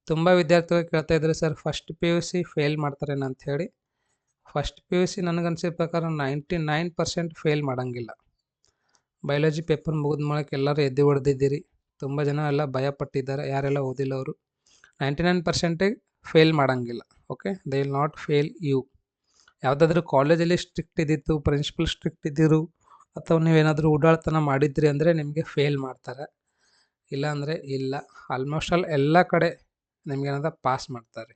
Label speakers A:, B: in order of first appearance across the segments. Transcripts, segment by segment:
A: ತುಂಬ ವಿದ್ಯಾರ್ಥಿಗಳು ಕೇಳ್ತಾ ಇದ್ದಾರೆ sir first P U C fail ಮಾಡ್ತಾರೇನೋ ಅಂಥೇಳಿ. ಫಸ್ಟ್ ಪಿ ಯು ಸಿ ನನಗನ್ಸಿದ ಪ್ರಕಾರ 99% ಫೇಲ್ ಮಾಡೋಂಗಿಲ್ಲ. ಬಯಾಲಜಿ ಪೇಪರ್ ಮುಗಿದ ಮೂಲಕ ಎಲ್ಲರೂ ಎದ್ದು ಹೊಡೆದಿದ್ದೀರಿ. ತುಂಬ ಜನ ಎಲ್ಲ ಭಯಪಟ್ಟಿದ್ದಾರೆ, ಯಾರೆಲ್ಲ ಓದಿಲ್ಲ ಅವರು. 99% ಫೇಲ್ ಮಾಡೋಂಗಿಲ್ಲ. Okay, they will not fail you. ಯಾವುದಾದ್ರೂ ಕಾಲೇಜಲ್ಲಿ ಸ್ಟ್ರಿಕ್ಟ್ ಇದ್ದಿತ್ತು, ಪ್ರಿನ್ಸಿಪಲ್ ಸ್ಟ್ರಿಕ್ಟ್ ಇದ್ದಿರು, ಅಥವಾ ನೀವೇನಾದರೂ ಉಡಾಳ್ತನ ಮಾಡಿದ್ರಿ ಅಂದರೆ ನಿಮಗೆ ಫೇಲ್ ಮಾಡ್ತಾರೆ. ಇಲ್ಲ ಅಂದರೆ ಇಲ್ಲ. ಆಲ್ಮೋಸ್ಟ್ ಆಲ್ ಎಲ್ಲ ಕಡೆ ನಿಮ್ಗೇನಾದ ಪಾಸ್ ಮಾಡ್ತಾರೆ.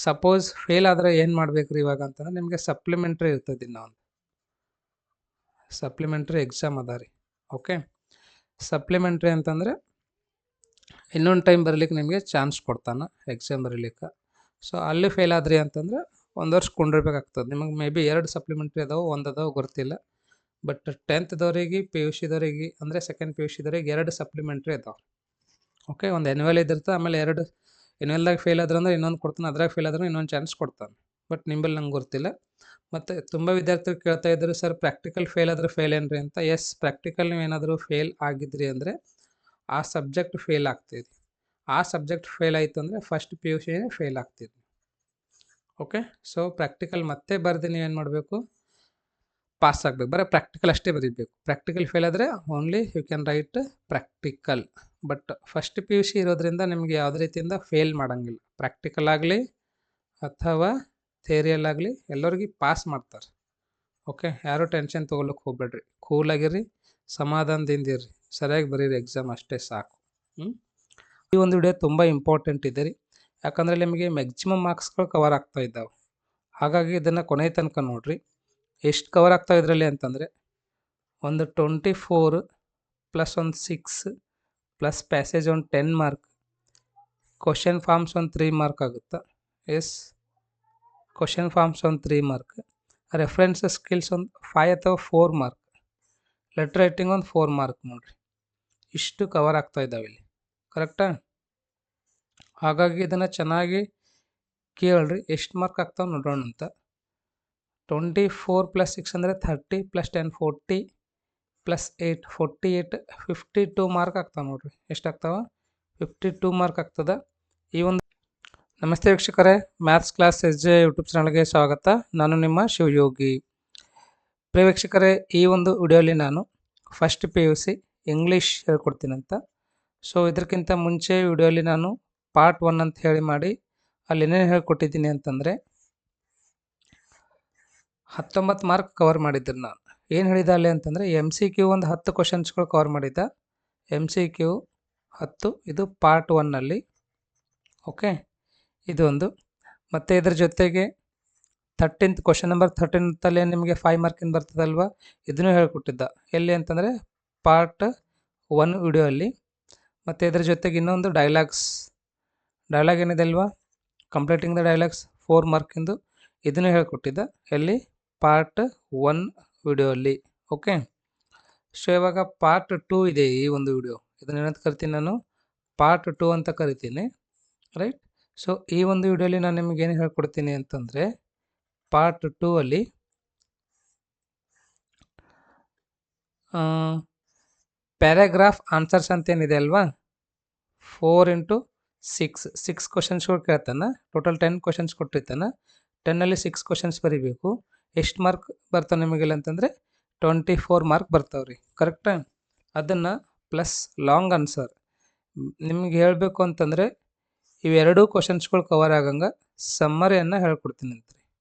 A: ಸಪೋಸ್ ಫೇಲ್ ಆದರೆ ಏನು ಮಾಡ್ಬೇಕ್ರಿ ಇವಾಗ ಅಂತಂದ್ರೆ ನಿಮಗೆ ಸಪ್ಲಿಮೆಂಟ್ರಿ ಇರ್ತದೆ. ಇನ್ನೊಂದು ಸಪ್ಲಿಮೆಂಟ್ರಿ ಎಕ್ಸಾಮ್ ಅದ ರೀ. ಓಕೆ, ಸಪ್ಲಿಮೆಂಟ್ರಿ ಅಂತಂದರೆ ಇನ್ನೊಂದು ಟೈಮ್ ಬರಲಿಕ್ಕೆ ನಿಮಗೆ ಚಾನ್ಸ್ ಕೊಡ್ತಾನೆ ಎಕ್ಸಾಮ್ ಬರೀಲಿಕ್ಕೆ. ಸೊ ಅಲ್ಲಿ ಫೇಲ್ ಆದ್ರಿ ಅಂತಂದ್ರೆ 1 ವರ್ಷ ಕುಂಡಿರ್ಬೇಕಾಗ್ತದೆ. ನಿಮಗೆ ಮೇ ಬಿ 2 ಸಪ್ಲಿಮೆಂಟ್ರಿ ಅದಾವೆ, 1 ಅದಾವೆ ಗೊತ್ತಿಲ್ಲ. ಬಟ್ 10th ಪಿ ಯು ಸಿದವರಿಗೆ ಅಂದರೆ ಸೆಕೆಂಡ್ ಪಿ ಯು ಸಿದವರಿಗೆ 2 ಸಪ್ಲಿಮೆಂಟ್ರಿ ಅದಾವೆ. ಓಕೆ, ಒಂದು ಎನ್ಯುವಲ್ ಇದಿರ್ತದೆ, ಆಮೇಲೆ 2 ಎನ್ಯುವಲ್ದಾಗ ಫೇಲ್ ಆದ್ರೆ ಅಂದ್ರೆ ಇನ್ನೊಂದು ಕೊಡ್ತಾನೆ, ಅದ್ರಾಗ ಫೇಲ್ ಆದ್ರೆ ಇನ್ನೊಂದು ಚಾನ್ಸ್ ಕೊಡ್ತಾನೆ. ಬಟ್ ನಿಂಬಲ್ಲಿ ನಂಗೆ ಗೊತ್ತಿಲ್ಲ. ಮತ್ತು ತುಂಬ ವಿದ್ಯಾರ್ಥಿಗಳು ಕೇಳ್ತಾ ಇದ್ರು ಸರ್ ಪ್ರಾಕ್ಟಿಕಲ್ ಫೇಲ್ ಆದರೆ ಫೇಲ್ ಏನ್ರಿ ಅಂತ. ಎಸ್, ಪ್ರಾಕ್ಟಿಕಲ್ ನೀವು ಏನಾದರೂ ಫೇಲ್ ಆಗಿದ್ರಿ ಅಂದರೆ ಆ ಸಬ್ಜೆಕ್ಟ್ ಫೇಲ್ ಆಗ್ತಿದೆ. ಆ ಸಬ್ಜೆಕ್ಟ್ ಫೇಲ್ ಆಯಿತು ಅಂದರೆ ಫಸ್ಟ್ ಪಿ ಯು ಸಿನೇ ಫೇಲ್ ಆಗ್ತಿದೆ. ಓಕೆ, ಸೊ ಪ್ರಾಕ್ಟಿಕಲ್ ಮತ್ತೆ ಬರೆದು ನೀವೇನು ಮಾಡಬೇಕು, ಪಾಸ್ ಆಗಬೇಕು. ಬರೀ ಪ್ರಾಕ್ಟಿಕಲ್ ಅಷ್ಟೇ ಬರೀಬೇಕು. ಪ್ರಾಕ್ಟಿಕಲ್ ಫೇಲ್ ಆದರೆ only you can write practical. But first P U C ಇರೋದ್ರಿಂದ ನಿಮಗೆ ಯಾವುದೇ ರೀತಿಯಿಂದ ಫೇಲ್ ಮಾಡೋಂಗಿಲ್ಲ. ಪ್ರಾಕ್ಟಿಕಲ್ ಆಗಲಿ ಅಥವಾ ಥಿಯರಿಯಲ್ಲಾಗಲಿ ಎಲ್ಲರಿಗೂ ಪಾಸ್ ಮಾಡ್ತಾರೆ. ಓಕೆ, ಯಾರೂ ಟೆನ್ಷನ್ ತೊಗೊಳಕ್ಕೆ ಹೋಗ್ಬೇಡ್ರಿ, ಕೂಲಾಗಿರಿ, ಸಮಾಧಾನದಿಂದಿರಿ, ಸರಿಯಾಗಿ ಬರೀರಿ ಎಕ್ಸಾಮ್, ಅಷ್ಟೇ ಸಾಕು. ಈ ಒಂದು ವಿಡಿಯೋ ತುಂಬ ಇಂಪಾರ್ಟೆಂಟ್ ಇದೆ ರೀ. ಯಾಕಂದರೆ ನಿಮಗೆ ಮ್ಯಾಕ್ಸಿಮಮ್ ಮಾರ್ಕ್ಸ್ಗಳು ಕವರ್ ಆಗ್ತಾ ಇದ್ದಾವೆ. ಹಾಗಾಗಿ ಇದನ್ನು ಕೊನೆ ತನಕ ನೋಡಿರಿ. ಎಷ್ಟು ಕವರ್ ಆಗ್ತಾ ಇದರಲ್ಲಿ ಅಂತಂದರೆ ಒಂದು 24 ಪ್ಲಸ್ ಒಂದು 6 ಪ್ಲಸ್ ಪ್ಯಾಸೇಜ್ ಒಂದು 10 ಮಾರ್ಕ್, ಕ್ವಶನ್ ಫಾರ್ಮ್ಸ್ ಒಂದು 3 ಮಾರ್ಕ್ ಆಗುತ್ತೆ. ಎಸ್, ಕ್ವಶನ್ ಫಾರ್ಮ್ಸ್ ಒಂದು 3 ಮಾರ್ಕ್, ರೆಫರೆನ್ಸ್ ಸ್ಕಿಲ್ಸ್ ಒಂದು 5 ಅಥವಾ 4 ಮಾರ್ಕ್, ಲೆಟರ್ ರೈಟಿಂಗ್ ಒಂದು 4 ಮಾರ್ಕ್. ನೋಡಿರಿ, ಇಷ್ಟು ಕವರ್ ಆಗ್ತಾ ಇದ್ದಾವೆ ಇಲ್ಲಿ. ಕರೆಕ್ಟಾ? ಹಾಗಾಗಿ ಇದನ್ನು ಚೆನ್ನಾಗಿ ಕೇಳ್ರಿ, ಎಷ್ಟು ಮಾರ್ಕ್ ಆಗ್ತಾವೆ ನೋಡೋಣ ಅಂತ. 24 ಪ್ಲಸ್ 6 ಅಂದರೆ 30 ಪ್ಲಸ್ 10 40 ಪ್ಲಸ್ 8 48 52 ಮಾರ್ಕ್ ಆಗ್ತಾವೆ. ನೋಡಿರಿ ಎಷ್ಟು ಆಗ್ತಾವೆ, 52 ಮಾರ್ಕ್ ಆಗ್ತದೆ. ಈ ಒಂದು ನಮಸ್ತೆ ವೀಕ್ಷಕರೇ, ಮ್ಯಾಥ್ಸ್ ಕ್ಲಾಸ್ SJ ಯೂಟ್ಯೂಬ್ ಚಾನಲ್ಗೆ ಸ್ವಾಗತ. ನಾನು ನಿಮ್ಮ ಶಿವಯೋಗಿ. ಪ್ರಿಯ ವೀಕ್ಷಕರೇ, ಈ ಒಂದು ವಿಡಿಯೋಲಿ ನಾನು first P U C English ಹೇಳ್ಕೊಡ್ತೀನಂತ. ಸೊ ಇದಕ್ಕಿಂತ ಮುಂಚೆ ವಿಡಿಯೋಲಿ ನಾನು ಪಾರ್ಟ್ 1 ಅಂತ ಹೇಳಿ ಮಾಡಿ ಅಲ್ಲಿ ಏನೇನು ಹೇಳ್ಕೊಟ್ಟಿದ್ದೀನಿ ಅಂತಂದರೆ 19 ಮಾರ್ಕ್ ಕವರ್ ಮಾಡಿದ್ದರು. ನಾನು ಏನು ಹೇಳಿದ ಅಲ್ಲಿ ಅಂತಂದರೆ MCQ ಒಂದು 10 ಕ್ವಶನ್ಸ್ಗಳು ಕವರ್ ಮಾಡಿದ್ದ. MCQ 10, ಇದು ಪಾರ್ಟ್ 1ನಲ್ಲಿ. ಓಕೆ, ಇದೊಂದು. ಮತ್ತು ಇದ್ರ ಜೊತೆಗೆ 13th ಕ್ವಶನ್ ನಂಬರ್ 13ಲ್ಲಿ ನಿಮಗೆ 5 ಮಾರ್ಕಿಂದ ಬರ್ತದಲ್ವ, ಇದನ್ನು ಹೇಳ್ಕೊಟ್ಟಿದ್ದ. ಎಲ್ಲಿ ಅಂತಂದರೆ ಪಾರ್ಟ್ 1 ವಿಡಿಯೋ ಅಲ್ಲಿ. ಮತ್ತು ಇದ್ರ ಜೊತೆಗೆ ಇನ್ನೊಂದು ಡೈಲಾಗ್ ಏನಿದೆ ಅಲ್ವಾ, ಕಂಪ್ಲೀಟಿಂಗ್ ದ ಡೈಲಾಗ್ಸ್ 4 ಮಾರ್ಕಿಂದು, ಇದನ್ನು ಹೇಳ್ಕೊಟ್ಟಿದ್ದ. ಎಲ್ಲಿ, ಪಾರ್ಟ್ 1 ವಿಡಿಯೋ ಅಲ್ಲಿ. ಓಕೆ, ಸೊ ಇವಾಗ ಪಾರ್ಟ್ 2 ಇದೆ ಈ ಒಂದು ವಿಡಿಯೋ. ಇದನ್ನೇನಂತ ಕರಿತೀನಿ ನಾನು, ಪಾರ್ಟ್ 2 ಅಂತ ಕರಿತೀನಿ. ರೈಟ್. ಸೊ ಈ ಒಂದು ವಿಡಿಯೋಲಿ ನಾನು ನಿಮಗೆ ಏನು ಹೇಳ್ಕೊಡ್ತೀನಿ ಅಂತಂದರೆ ಪಾರ್ಟ್ 2 ಅಲ್ಲಿ ಪ್ಯಾರಾಗ್ರಾಫ್ ಆನ್ಸರ್ಸ್ ಅಂತೇನಿದೆ ಅಲ್ವಾ, 4 ಇಂಟು 6 ಕ್ವಶನ್ಸ್ಗಳು ಕೇಳ್ತಾನೆ. ಟೋಟಲ್ 10 ಕ್ವಶನ್ಸ್ ಕೊಟ್ಟಿರ್ತಾನೆ. 10ನಲ್ಲಿ 6 ಕ್ವಶನ್ಸ್ ಬರೀಬೇಕು. ಎಷ್ಟು ಮಾರ್ಕ್ ಬರ್ತಾವೆ ನಿಮಗಿಲ್ಲ ಅಂತಂದರೆ 24 ಮಾರ್ಕ್ ಬರ್ತಾವ್ರಿ. ಕರೆಕ್ಟಾ? ಅದನ್ನು ಪ್ಲಸ್ ಲಾಂಗ್ ಆನ್ಸರ್ ನಿಮ್ಗೆ ಹೇಳಬೇಕು ಅಂತಂದರೆ ಇವೆರಡೂ ಕ್ವಶನ್ಸ್ಗಳು ಕವರ್ ಆಗಂಗೆ ಸಮ್ಮರಿಯನ್ನು ಹೇಳ್ಕೊಡ್ತೀನಿ ಅಂತ.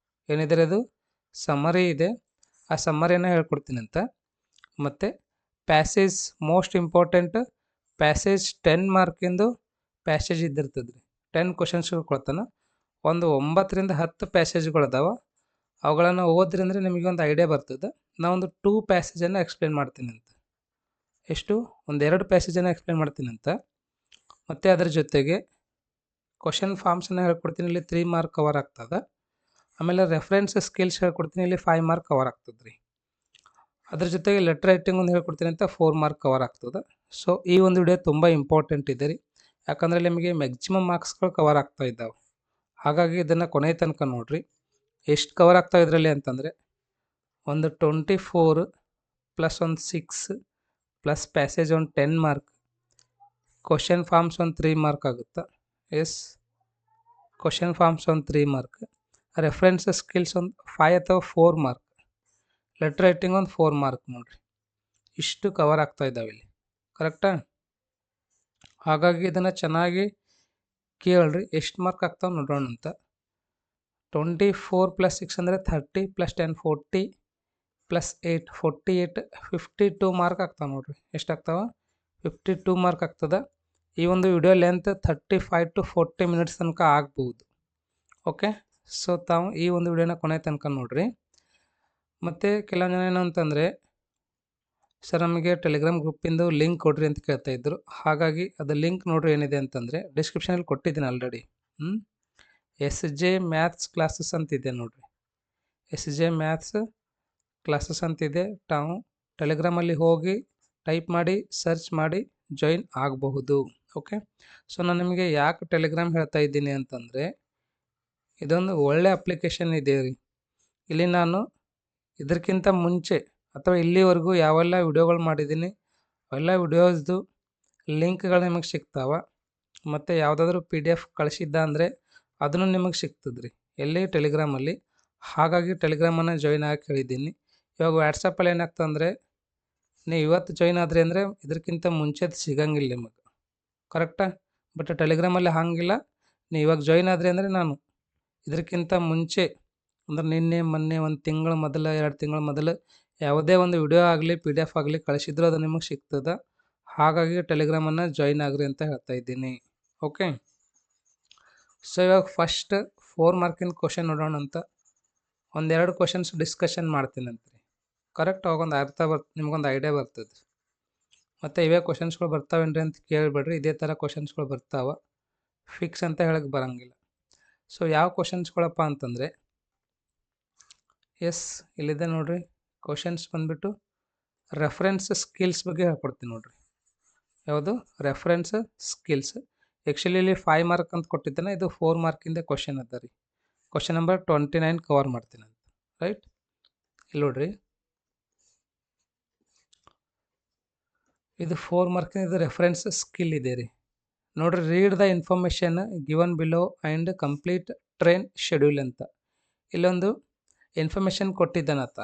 A: ಏನಿದೆ ಅದು ಸಮ್ಮರಿ ಇದೆ, ಆ ಸಮ್ಮರಿಯನ್ನು ಹೇಳ್ಕೊಡ್ತೀನಿ ಅಂತ. ಮತ್ತು ಪ್ಯಾಸೇಜ್ ಮೋಸ್ಟ್ ಇಂಪಾರ್ಟೆಂಟ್, ಪ್ಯಾಸೇಜ್ 10 ಮಾರ್ಕಿಂದು ಪ್ಯಾಸೇಜ್ ಇದ್ದಿರ್ತದೆ ರೀ. 10 ಕ್ವಶನ್ಸ್ಗಳು ಕೊಡ್ತಾನೆ. ಒಂದು 9 ರಿಂದ 10 ಪ್ಯಾಸೇಜ್ಗಳದಾವ. ಅವುಗಳನ್ನು ಓದ್ರಿ ಅಂದರೆ ನಿಮಗೆ ಒಂದು ಐಡಿಯಾ ಬರ್ತದೆ. ನಾವೊಂದು 2 ಪ್ಯಾಸೇಜನ್ನು ಎಕ್ಸ್ಪ್ಲೇನ್ ಮಾಡ್ತೀನಿ ಅಂತ. ಎಷ್ಟು? ಒಂದು 2 ಪ್ಯಾಸೇಜನ್ನು ಎಕ್ಸ್ಪ್ಲೇನ್ ಮಾಡ್ತೀನಿ ಅಂತ. ಮತ್ತು ಅದರ ಜೊತೆಗೆ ಕ್ವಶನ್ ಫಾರ್ಮ್ಸನ್ನು ಹೇಳ್ಕೊಡ್ತೀನಿ, ಇಲ್ಲಿ 3 ಮಾರ್ಕ್ ಕವರ್ ಆಗ್ತದೆ. ಆಮೇಲೆ ರೆಫರೆನ್ಸ್ ಸ್ಕಿಲ್ಸ್ ಹೇಳ್ಕೊಡ್ತೀನಿ, ಇಲ್ಲಿ 5 ಮಾರ್ಕ್ ಕವರ್ ಆಗ್ತದೆ ರೀ. ಅದ್ರ ಜೊತೆಗೆ ಲೆಟರ್ ರೈಟಿಂಗ್ ಒಂದು ಹೇಳ್ಕೊಡ್ತೀನಿ ಅಂತ 4 ಮಾರ್ಕ್ ಕವರ್ ಆಗ್ತದೆ. ಸೊ ಈ ಒಂದು ವಿಡಿಯೋ ತುಂಬ ಇಂಪಾರ್ಟೆಂಟ್ ಇದೆ ರೀ. ಯಾಕಂದರೆ ನಿಮಗೆ ಮ್ಯಾಕ್ಸಿಮಮ್ ಮಾರ್ಕ್ಸ್ಗಳು ಕವರ್ ಆಗ್ತಾ ಇದ್ದಾವೆ. ಹಾಗಾಗಿ ಇದನ್ನು ಕೊನೆ ತನಕ ನೋಡಿರಿ. ಎಷ್ಟು ಕವರ್ ಆಗ್ತಾವೆ ಇದರಲ್ಲಿ ಅಂತಂದರೆ ಒಂದು 24 ಪ್ಲಸ್ ಒಂದು 6 ಪ್ಲಸ್ ಪ್ಯಾಸೇಜ್ ಒಂದು 10 ಮಾರ್ಕ್, ಕ್ವಶನ್ ಫಾರ್ಮ್ಸ್ ಒಂದು 3 ಮಾರ್ಕ್ ಆಗುತ್ತೆ. ಎಸ್ ಕ್ವಶನ್ ಫಾರ್ಮ್ಸ್ ಒಂದು 3 ಮಾರ್ಕ್, ರೆಫರೆನ್ಸ್ ಸ್ಕಿಲ್ಸ್ ಒಂದು 5 ಅಥವಾ 4 ಮಾರ್ಕ್, ಲೆಟರ್ ರೈಟಿಂಗ್ ಒಂದು 4 ಮಾರ್ಕ್ ನೋಡಿರಿ. ಇಷ್ಟು ಕವರ್ ಆಗ್ತಾ ಇದ್ದಾವೆ ಇಲ್ಲಿ, ಕರೆಕ್ಟಾ? ಹಾಗಾಗಿ ಇದನ್ನು ಚೆನ್ನಾಗಿ ಕೇಳ್ರಿ, ಎಷ್ಟು ಮಾರ್ಕ್ ಆಗ್ತಾವೆ ನೋಡೋಣ ಅಂತ. 24 + 6 ಅಂದರೆ 30 + 10 40 + 8 48 52 ಮಾರ್ಕ್ ಆಗ್ತಾವೆ ನೋಡಿರಿ. ಎಷ್ಟಾಗ್ತಾವೆ? 52 ಮಾರ್ಕ್ ಆಗ್ತದೆ. ಈ ಒಂದು ವಿಡಿಯೋ ಲೆಂತ್ 35 to 40 ಮಿನಿಟ್ಸ್ ತನಕ ಆಗ್ಬೋದು. ಓಕೆ, ಸೊ ತಾವು ಈ ಒಂದು ವಿಡಿಯೋನ ಕೊನೆ ತನಕ ನೋಡಿರಿ. ಮತ್ತು ಕೆಲವೊಂದು ಜನ ಏನು ಅಂತಂದರೆ, ಸರ್ ನಮಗೆ ಟೆಲಿಗ್ರಾಮ್ ಗ್ರೂಪಿಂದು ಲಿಂಕ್ ಕೊಡ್ರಿ ಅಂತ ಕೇಳ್ತಾ ಇದ್ರು. ಹಾಗಾಗಿ ಅದು ಲಿಂಕ್ ನೋಡ್ರಿ ಏನಿದೆ ಅಂತಂದರೆ ಡಿಸ್ಕ್ರಿಪ್ಷನಲ್ಲಿ ಕೊಟ್ಟಿದ್ದೀನಿ ಆಲ್ರೆಡಿ. SJ ಮ್ಯಾಥ್ಸ್ ಕ್ಲಾಸಸ್ ಅಂತಿದೆ ನೋಡಿರಿ, SJ ಮ್ಯಾಥ್ಸ್ ಕ್ಲಾಸಸ್ ಅಂತಿದೆ. ತಾವು ಟೆಲಿಗ್ರಾಮಲ್ಲಿ ಹೋಗಿ ಟೈಪ್ ಮಾಡಿ ಸರ್ಚ್ ಮಾಡಿ ಜಾಯಿನ್ ಆಗಬಹುದು. ಓಕೆ, ಸೊ ನಾನು ನಿಮಗೆ ಯಾಕೆ ಟೆಲಿಗ್ರಾಮ್ ಹೇಳ್ತಾ ಇದ್ದೀನಿ ಅಂತಂದರೆ, ಇದೊಂದು ಒಳ್ಳೆ ಅಪ್ಲಿಕೇಶನ್ ಇದೆ ರೀ. ಇಲ್ಲಿ ನಾನು ಇದಕ್ಕಿಂತ ಮುಂಚೆ ಅಥವಾ ಇಲ್ಲಿವರೆಗೂ ಯಾವೆಲ್ಲ ವಿಡಿಯೋಗಳು ಮಾಡಿದ್ದೀನಿ ಅವೆಲ್ಲ ವಿಡಿಯೋಸ್ದು ಲಿಂಕ್ಗಳು ನಿಮಗೆ ಸಿಗ್ತಾವೆ. ಮತ್ತು ಯಾವುದಾದ್ರೂ PDF ಕಳಿಸಿದ್ದ ಅಂದರೆ ಅದನ್ನು ನಿಮಗೆ ಸಿಗ್ತದೆ ರೀ, ಎಲ್ಲಿ? ಟೆಲಿಗ್ರಾಮಲ್ಲಿ. ಹಾಗಾಗಿ ಟೆಲಿಗ್ರಾಮನ್ನು ಜಾಯಿನ್ ಆಗಿ ಹೇಳಿದ್ದೀನಿ. ಇವಾಗ ವಾಟ್ಸಪ್ಪಲ್ಲಿ ಏನಾಗ್ತದೆ ಅಂದರೆ, ನೀವು ಇವತ್ತು ಜಾಯಿನ್ ಆದ್ರಿ ಅಂದರೆ ಇದಕ್ಕಿಂತ ಮುಂಚೆದು ಸಿಗಂಗಿಲ್ಲ ನಿಮಗೆ, ಕರೆಕ್ಟಾ? ಬಟ್ ಟೆಲಿಗ್ರಾಮಲ್ಲಿ ಹಾಗಿಲ್ಲ. ನೀವು ಇವಾಗ ಜಾಯಿನ್ ಆದ್ರಿ ಅಂದರೆ ನಾನು ಇದಕ್ಕಿಂತ ಮುಂಚೆ ಅಂದ್ರೆ ನಿನ್ನೆ ಮೊನ್ನೆ 1 ತಿಂಗಳ ಮೊದಲು 2 ತಿಂಗಳ ಮೊದಲು ಯಾವುದೇ ಒಂದು ವಿಡಿಯೋ ಆಗಲಿ PDF ಆಗಲಿ ಕಳಿಸಿದ್ರು ಅದು ನಿಮಗೆ ಸಿಗ್ತದೆ. ಹಾಗಾಗಿ ಟೆಲಿಗ್ರಾಮನ್ನು ಜಾಯಿನ್ ಆಗ್ರಿ ಅಂತ ಹೇಳ್ತಾ ಇದ್ದೀನಿ. ಓಕೆ, ಸೊ ಇವಾಗ ಫಸ್ಟ್ 4 ಮಾರ್ಕಿನ ಕ್ವಶನ್ ನೋಡೋಣ ಅಂತ. ಒಂದೆರಡು ಕ್ವಶನ್ಸ್ ಡಿಸ್ಕಷನ್ ಮಾಡ್ತೀನಂತ ರೀ, ಕರೆಕ್ಟ್? ಅವಾಗೊಂದು ಅರ್ಥ ನಿಮ್ಗೊಂದು ಐಡಿಯಾ ಬರ್ತದೆ. ಮತ್ತು ಇವೇ ಕ್ವಶನ್ಸ್ಗಳು ಬರ್ತಾವೇನ್ರಿ ಅಂತ ಕೇಳಿಬಿಡ್ರಿ, ಇದೇ ಥರ ಕ್ವಶನ್ಸ್ಗಳು ಬರ್ತಾವೆ, ಫಿಕ್ಸ್ ಅಂತ ಹೇಳಕ್ಕೆ ಬರೋಂಗಿಲ್ಲ. ಸೊ ಯಾವ ಕ್ವಶನ್ಸ್ಗಳಪ್ಪ ಅಂತಂದರೆ, ಎಸ್ ಇಲ್ಲಿದೆ ನೋಡಿರಿ ಕ್ವಶನ್ಸ್ ಬಂದುಬಿಟ್ಟು ರೆಫರೆನ್ಸ್ ಸ್ಕಿಲ್ಸ್ ಬಗ್ಗೆ ಹೇಳ್ಕೊಡ್ತೀನಿ ನೋಡಿರಿ. ಯಾವುದು? Reference skills. ಆ್ಯಕ್ಚುಲಿ ಇಲ್ಲಿ 5 ಮಾರ್ಕ್ ಅಂತ ಕೊಟ್ಟಿದ್ದಾನೆ, ಇದು 4 ಮಾರ್ಕಿಂದ ಕ್ವಶನ್ ಅದ ರೀ. ಕ್ವಶನ್ ನಂಬರ್ 29 ಕವರ್ ಮಾಡ್ತೀನಿ ಅಂತ, ರೈಟ್? ಇಲ್ಲಿ ನೋಡ್ರಿ, ಇದು 4 ಮಾರ್ಕಿನ ಇದು ರೆಫರೆನ್ಸ್ ಸ್ಕಿಲ್ ಇದೆ ರೀ. ನೋಡಿರಿ, read the information given below and complete train schedule ಅಂತ ಇಲ್ಲೊಂದು ಇನ್ಫಾರ್ಮೇಷನ್ ಕೊಟ್ಟಿದ್ದಾನತ್ತ.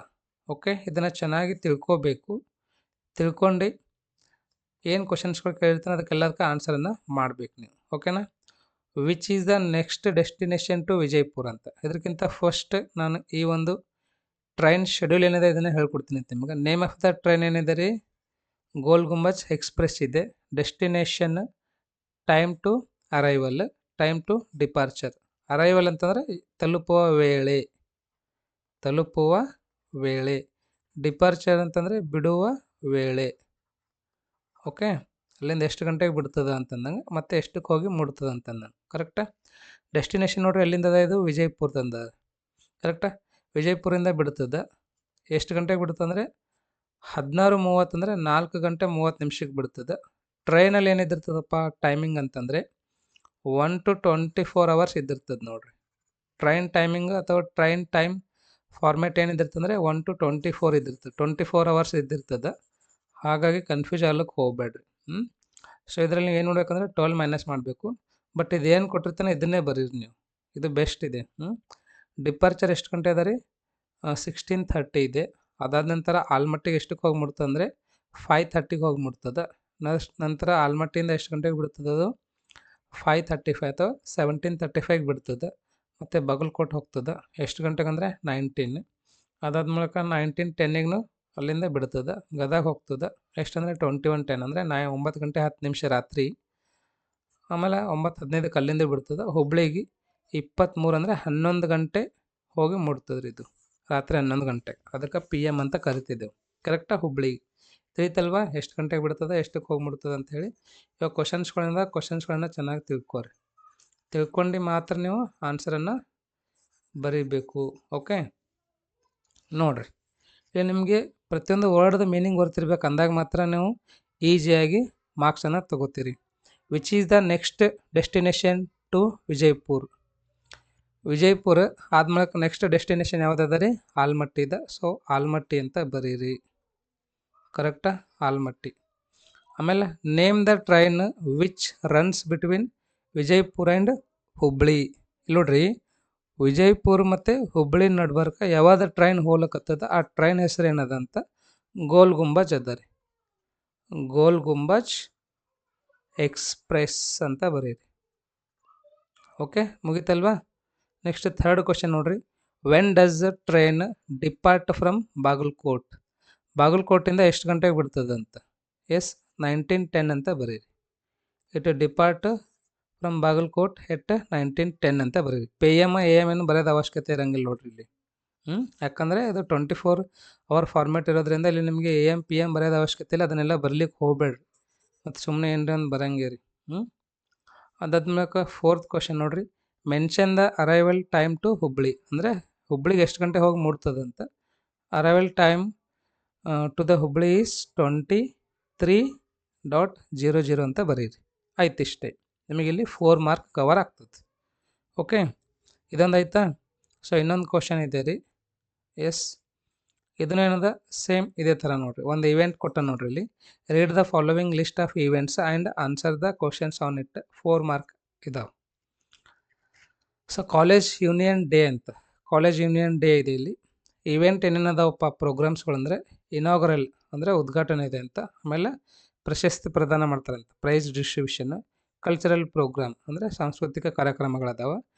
A: ಓಕೆ, ಇದನ್ನು ಚೆನ್ನಾಗಿ ತಿಳ್ಕೋಬೇಕು. ತಿಳ್ಕೊಂಡು ಏನು ಕ್ವಶನ್ಸ್ಗಳು ಕೇಳಿರ್ತಾನೆ ಅದಕ್ಕೆಲ್ಲದಕ್ಕೆ ಆನ್ಸರನ್ನು ಮಾಡಬೇಕು ನೀವು. ಓಕೆನಾ? Which is the next destination to Vijayapura ಅಂತ. ಇದಕ್ಕಿಂತ ಫಸ್ಟ್ ನಾನು ಈ ಒಂದು ಟ್ರೈನ್ ಶೆಡ್ಯೂಲ್ ಏನಿದೆ ಇದನ್ನು ಹೇಳ್ಕೊಡ್ತೀನಿ ಅಂತ ನಿಮಗೆ. ನೇಮ್ ಆಫ್ ದ ಟ್ರೈನ್ ಏನಿದೆ ರೀ? ಗೋಲ್ ಗುಂಬಜ್ ಎಕ್ಸ್ಪ್ರೆಸ್ ಇದೆ. Destination time to arrival, time to departure. Arrival ಅಂತಂದರೆ ತಲುಪುವ ವೇಳೆ, ತಲುಪುವ ವೇಳೆ. ಡಿಪಾರ್ಚರ್ ಅಂತಂದರೆ ಬಿಡುವ ವೇಳೆ. ಓಕೆ, ಅಲ್ಲಿಂದ ಎಷ್ಟು ಗಂಟೆಗೆ ಬಿಡ್ತದೆ ಅಂತಂದಂಗೆ ಮತ್ತೆ ಎಷ್ಟಕ್ಕೆ ಹೋಗಿ ಮುಡ್ತದೆ ಅಂತಂದಂಗೆ, ಕರೆಕ್ಟಾ? ಡೆಸ್ಟಿನೇಷನ್ ನೋಡ್ರಿ ಎಲ್ಲಿಂದದ? ಇದು ವಿಜಯಪುರದಿಂದ, ಕರೆಕ್ಟಾ? ವಿಜಯಪುರದಿಂದ ಬಿಡ್ತದೆ. ಎಷ್ಟು ಗಂಟೆಗೆ ಬಿಡ್ತದೆ ಅಂದರೆ 16:30 ಅಂದರೆ 4 ಗಂಟೆ 30 ನಿಮಿಷಕ್ಕೆ ಬಿಡ್ತದೆ. ಟ್ರೈನಲ್ಲಿ ಏನಿದ್ದಿರ್ತದಪ್ಪ ಟೈಮಿಂಗ್ ಅಂತಂದರೆ 1 to 24 ಅವರ್ಸ್ ಇದ್ದಿರ್ತದೆ ನೋಡಿರಿ. ಟ್ರೈನ್ ಟೈಮಿಂಗ್ ಅಥವಾ ಟ್ರೈನ್ ಟೈಮ್ ಫಾರ್ಮ್ಯಾಟ್ ಏನಿದ್ದಿರ್ತಂದರೆ 1 to 24 ಇದ್ದಿರ್ತದೆ, 24 ಅವರ್ಸ್ ಇದ್ದಿರ್ತದೆ. ಹಾಗಾಗಿ ಕನ್ಫ್ಯೂಸ್ ಆಗ್ಲಿಕ್ಕೆ ಹೋಗಬೇಡ್ರಿ. ಸೊ ಇದರಲ್ಲಿ ಏನು ನೋಡ್ಬೇಕಂದ್ರೆ 12 ಮೈನಸ್ ಮಾಡಬೇಕು. ಬಟ್ ಇದೇನು ಕೊಟ್ಟಿರ್ತಾನೆ ಇದನ್ನೇ ಬರೀರಿ ನೀವು, ಇದು ಬೆಸ್ಟ್ ಇದೆ. ಡಿಪಾರ್ಚರ್ ಎಷ್ಟು ಗಂಟೆ ಅದ ರೀ? 16:30 ಇದೆ. ಅದಾದ ನಂತರ ಆಲ್ಮಟ್ಟಿಗೆ ಎಷ್ಟಕ್ಕೆ ಹೋಗಿ ಮುಟ್ತದೆ ಅಂದರೆ 5:30ಗೆ ಹೋಗಿ ಮುಟ್ತದೆ. ನಂತರ ಆಲ್ಮಟ್ಟಿಯಿಂದ ಎಷ್ಟು ಗಂಟೆಗೆ ಬಿಡ್ತದೆ? ಅದು 5:35 ಅಥವಾ 17:35ಗೆ ಬಿಡ್ತದೆ. ಮತ್ತು ಬಾಗಲಕೋಟೆ ಹೋಗ್ತದೆ ಎಷ್ಟು ಗಂಟೆಗೆ ಅಂದರೆ 19. ಅದಾದ ಮೂಲಕ 19:10ಗೂ ಅಲ್ಲಿಂದ ಬಿಡ್ತದೆ. ಗದಗ ಹೋಗ್ತದೆ ಎಷ್ಟಂದರೆ 21:10 ಅಂದರೆ 9 ಗಂಟೆ 10 ನಿಮಿಷ ರಾತ್ರಿ. ಆಮೇಲೆ 9:15ಕ್ಕೆ ಅಲ್ಲಿಂದ ಬಿಡ್ತದೆ. ಹುಬ್ಳಿಗೆ 23 ಅಂದರೆ 11 ಗಂಟೆ ಹೋಗಿ ಮುಟ್ತದ್ರಿ. ಇದು ರಾತ್ರಿ 11 ಗಂಟೆ, ಅದಕ್ಕೆ PM ಅಂತ ಕರಿತಿದ್ದೆವು, ಕರೆಕ್ಟಾಗಿ? ಹುಬ್ಳಿಗೆ ತಿಳಿತಲ್ವಾ ಎಷ್ಟು ಗಂಟೆಗೆ ಬಿಡ್ತದೆ, ಎಷ್ಟಕ್ಕೆ ಹೋಗಿ ಮುಟ್ತದೆ ಅಂಥೇಳಿ. ಇವಾಗ ಕ್ವಶನ್ಸ್ಗಳನ್ನ ಚೆನ್ನಾಗಿ ತಿಳ್ಕೊರಿ. ತಿಳ್ಕೊಂಡು ಮಾತ್ರ ನೀವು ಆನ್ಸರನ್ನು ಬರೀಬೇಕು. ಓಕೆ, ನೋಡಿರಿ, ಇಲ್ಲಿ ನಿಮಗೆ ಪ್ರತಿಯೊಂದು ವರ್ಡ್ದು ಮೀನಿಂಗ್ ಗೊತ್ತಿರ್ಬೇಕು, ಅಂದಾಗ ಮಾತ್ರ ನೀವು ಈಸಿಯಾಗಿ ಮಾರ್ಕ್ಸನ್ನು ತೊಗೋತೀರಿ. Which is the next destination to Vijayapura. Vijayapura ಆದ್ಮೇಲೆ ನೆಕ್ಸ್ಟ್ ಡೆಸ್ಟಿನೇಷನ್ ಯಾವುದದ ರೀ? ಆಲ್ಮಟ್ಟಿ ಇದೆ. ಸೊ ಆಲ್ಮಟ್ಟಿ ಅಂತ ಬರೀರಿ, ಕರೆಕ್ಟಾ? ಆಲ್ಮಟ್ಟಿ. ಆಮೇಲೆ name the train which runs between Vijayapura and Hubli. ಇಲ್ಲಿ ನೋಡ್ರಿ, ವಿಜಯಪುರ ಮತ್ತು ಹುಬ್ಳಿ ನಡ್ಬರ್ಕ ಯಾವ್ದು ಟ್ರೈನ್ ಹೋಗ್ಲಕತ್ತದ ಆ ಟ್ರೈನ್ ಹೆಸರು ಏನದ ಅಂತ ಗೋಲ್ ಗುಂಬಜ್ ಅದ ರೀ. ಗೋಲ್ ಗುಂಬಜ್ ಎಕ್ಸ್ಪ್ರೆಸ್ ಅಂತ ಬರೀರಿ. ಓಕೆ, ಮುಗಿತಲ್ವಾ? ನೆಕ್ಸ್ಟ್ ಥರ್ಡ್ ಕ್ವಶನ್ ನೋಡ್ರಿ. When does the train depart from Bagalkot? ಬಾಗಲಕೋಟಿಂದ ಎಷ್ಟು ಗಂಟೆಗೆ ಬಿಡ್ತದಂತ? 1910 ಅಂತ ಬರೀರಿ. It depart from Bagalkot at 1910 ಅಂತ ಬರೀರಿ. PM AM ಏನು ಬರೆಯೋದು ಅವಶ್ಯಕತೆ ಇರಂಗಿಲ್ಲ ನೋಡ್ರಿ ಇಲ್ಲಿ. ಯಾಕಂದರೆ ಇದು 24 ಅವರ್ ಫಾರ್ಮ್ಯಾಟ್ ಇರೋದ್ರಿಂದ ಇಲ್ಲಿ ನಿಮಗೆ AM PM ಬರೆಯೋದು ಅವಶ್ಯಕತೆ ಇಲ್ಲ. ಅದನ್ನೆಲ್ಲ ಬರ್ಲಿಕ್ಕೆ ಹೋಗ್ಬೇಡ್ರಿ, ಮತ್ತು ಸುಮ್ಮನೆ ಏನ್ರಿ ಒಂದು ಬರಂಗೆ ರೀ. ಅದಾದ್ಮೇಲೆ ಫೋರ್ತ್ ಕ್ವಶನ್ ನೋಡ್ರಿ. Mention the arrival time to Hubli. ಅಂದರೆ ಹುಬ್ಳಿಗೆ ಎಷ್ಟು ಗಂಟೆ ಹೋಗಿ ಮುಟ್ತದಂತ. Arrival time to the Hubli is 23.00 ಅಂತ ಬರೀರಿ. ಆಯ್ತು, ಇಷ್ಟೇ. ನಿಮಗಿಲ್ಲಿ 4 ಮಾರ್ಕ್ ಕವರ್ ಆಗ್ತದೆ. ಓಕೆ, ಇದೊಂದು ಆಯ್ತಾ? ಸೊ ಇನ್ನೊಂದು ಕ್ವಶನ್ ಇದೆ ರೀ. ಇದನ್ನೇನದ ಸೇಮ್ ಇದೇ ಥರ ನೋಡ್ರಿ. ಒಂದು ಇವೆಂಟ್ ಕೊಟ್ಟ ನೋಡ್ರಿ ಇಲ್ಲಿ. Read the following list of events and answer the questions on it. 4 mark ಇದಾವೆ. ಸೊ ಕಾಲೇಜ್ ಯೂನಿಯನ್ ಡೇ ಅಂತ, ಕಾಲೇಜ್ ಯೂನಿಯನ್ ಡೇ ಇದೆ ಇಲ್ಲಿ. ಇವೆಂಟ್ ಏನೇನದಾವಪ್ಪ ಪ್ರೋಗ್ರಾಮ್ಸ್ಗಳಂದರೆ ಇನಾಗ್ರಲ್ ಅಂದರೆ ಉದ್ಘಾಟನೆ ಇದೆ ಅಂತ, ಆಮೇಲೆ ಪ್ರಶಸ್ತಿ ಪ್ರದಾನ ಮಾಡ್ತಾರಂತ, ಪ್ರೈಸ್ ಡಿಸ್ಟ್ರಿಬ್ಯೂಷನ್, ಕಲ್ಚರಲ್ ಪ್ರೋಗ್ರಾಮ್ ಅಂದರೆ ಸಾಂಸ್ಕೃತಿಕ ಕಾರ್ಯಕ್ರಮಗಳದಾವ.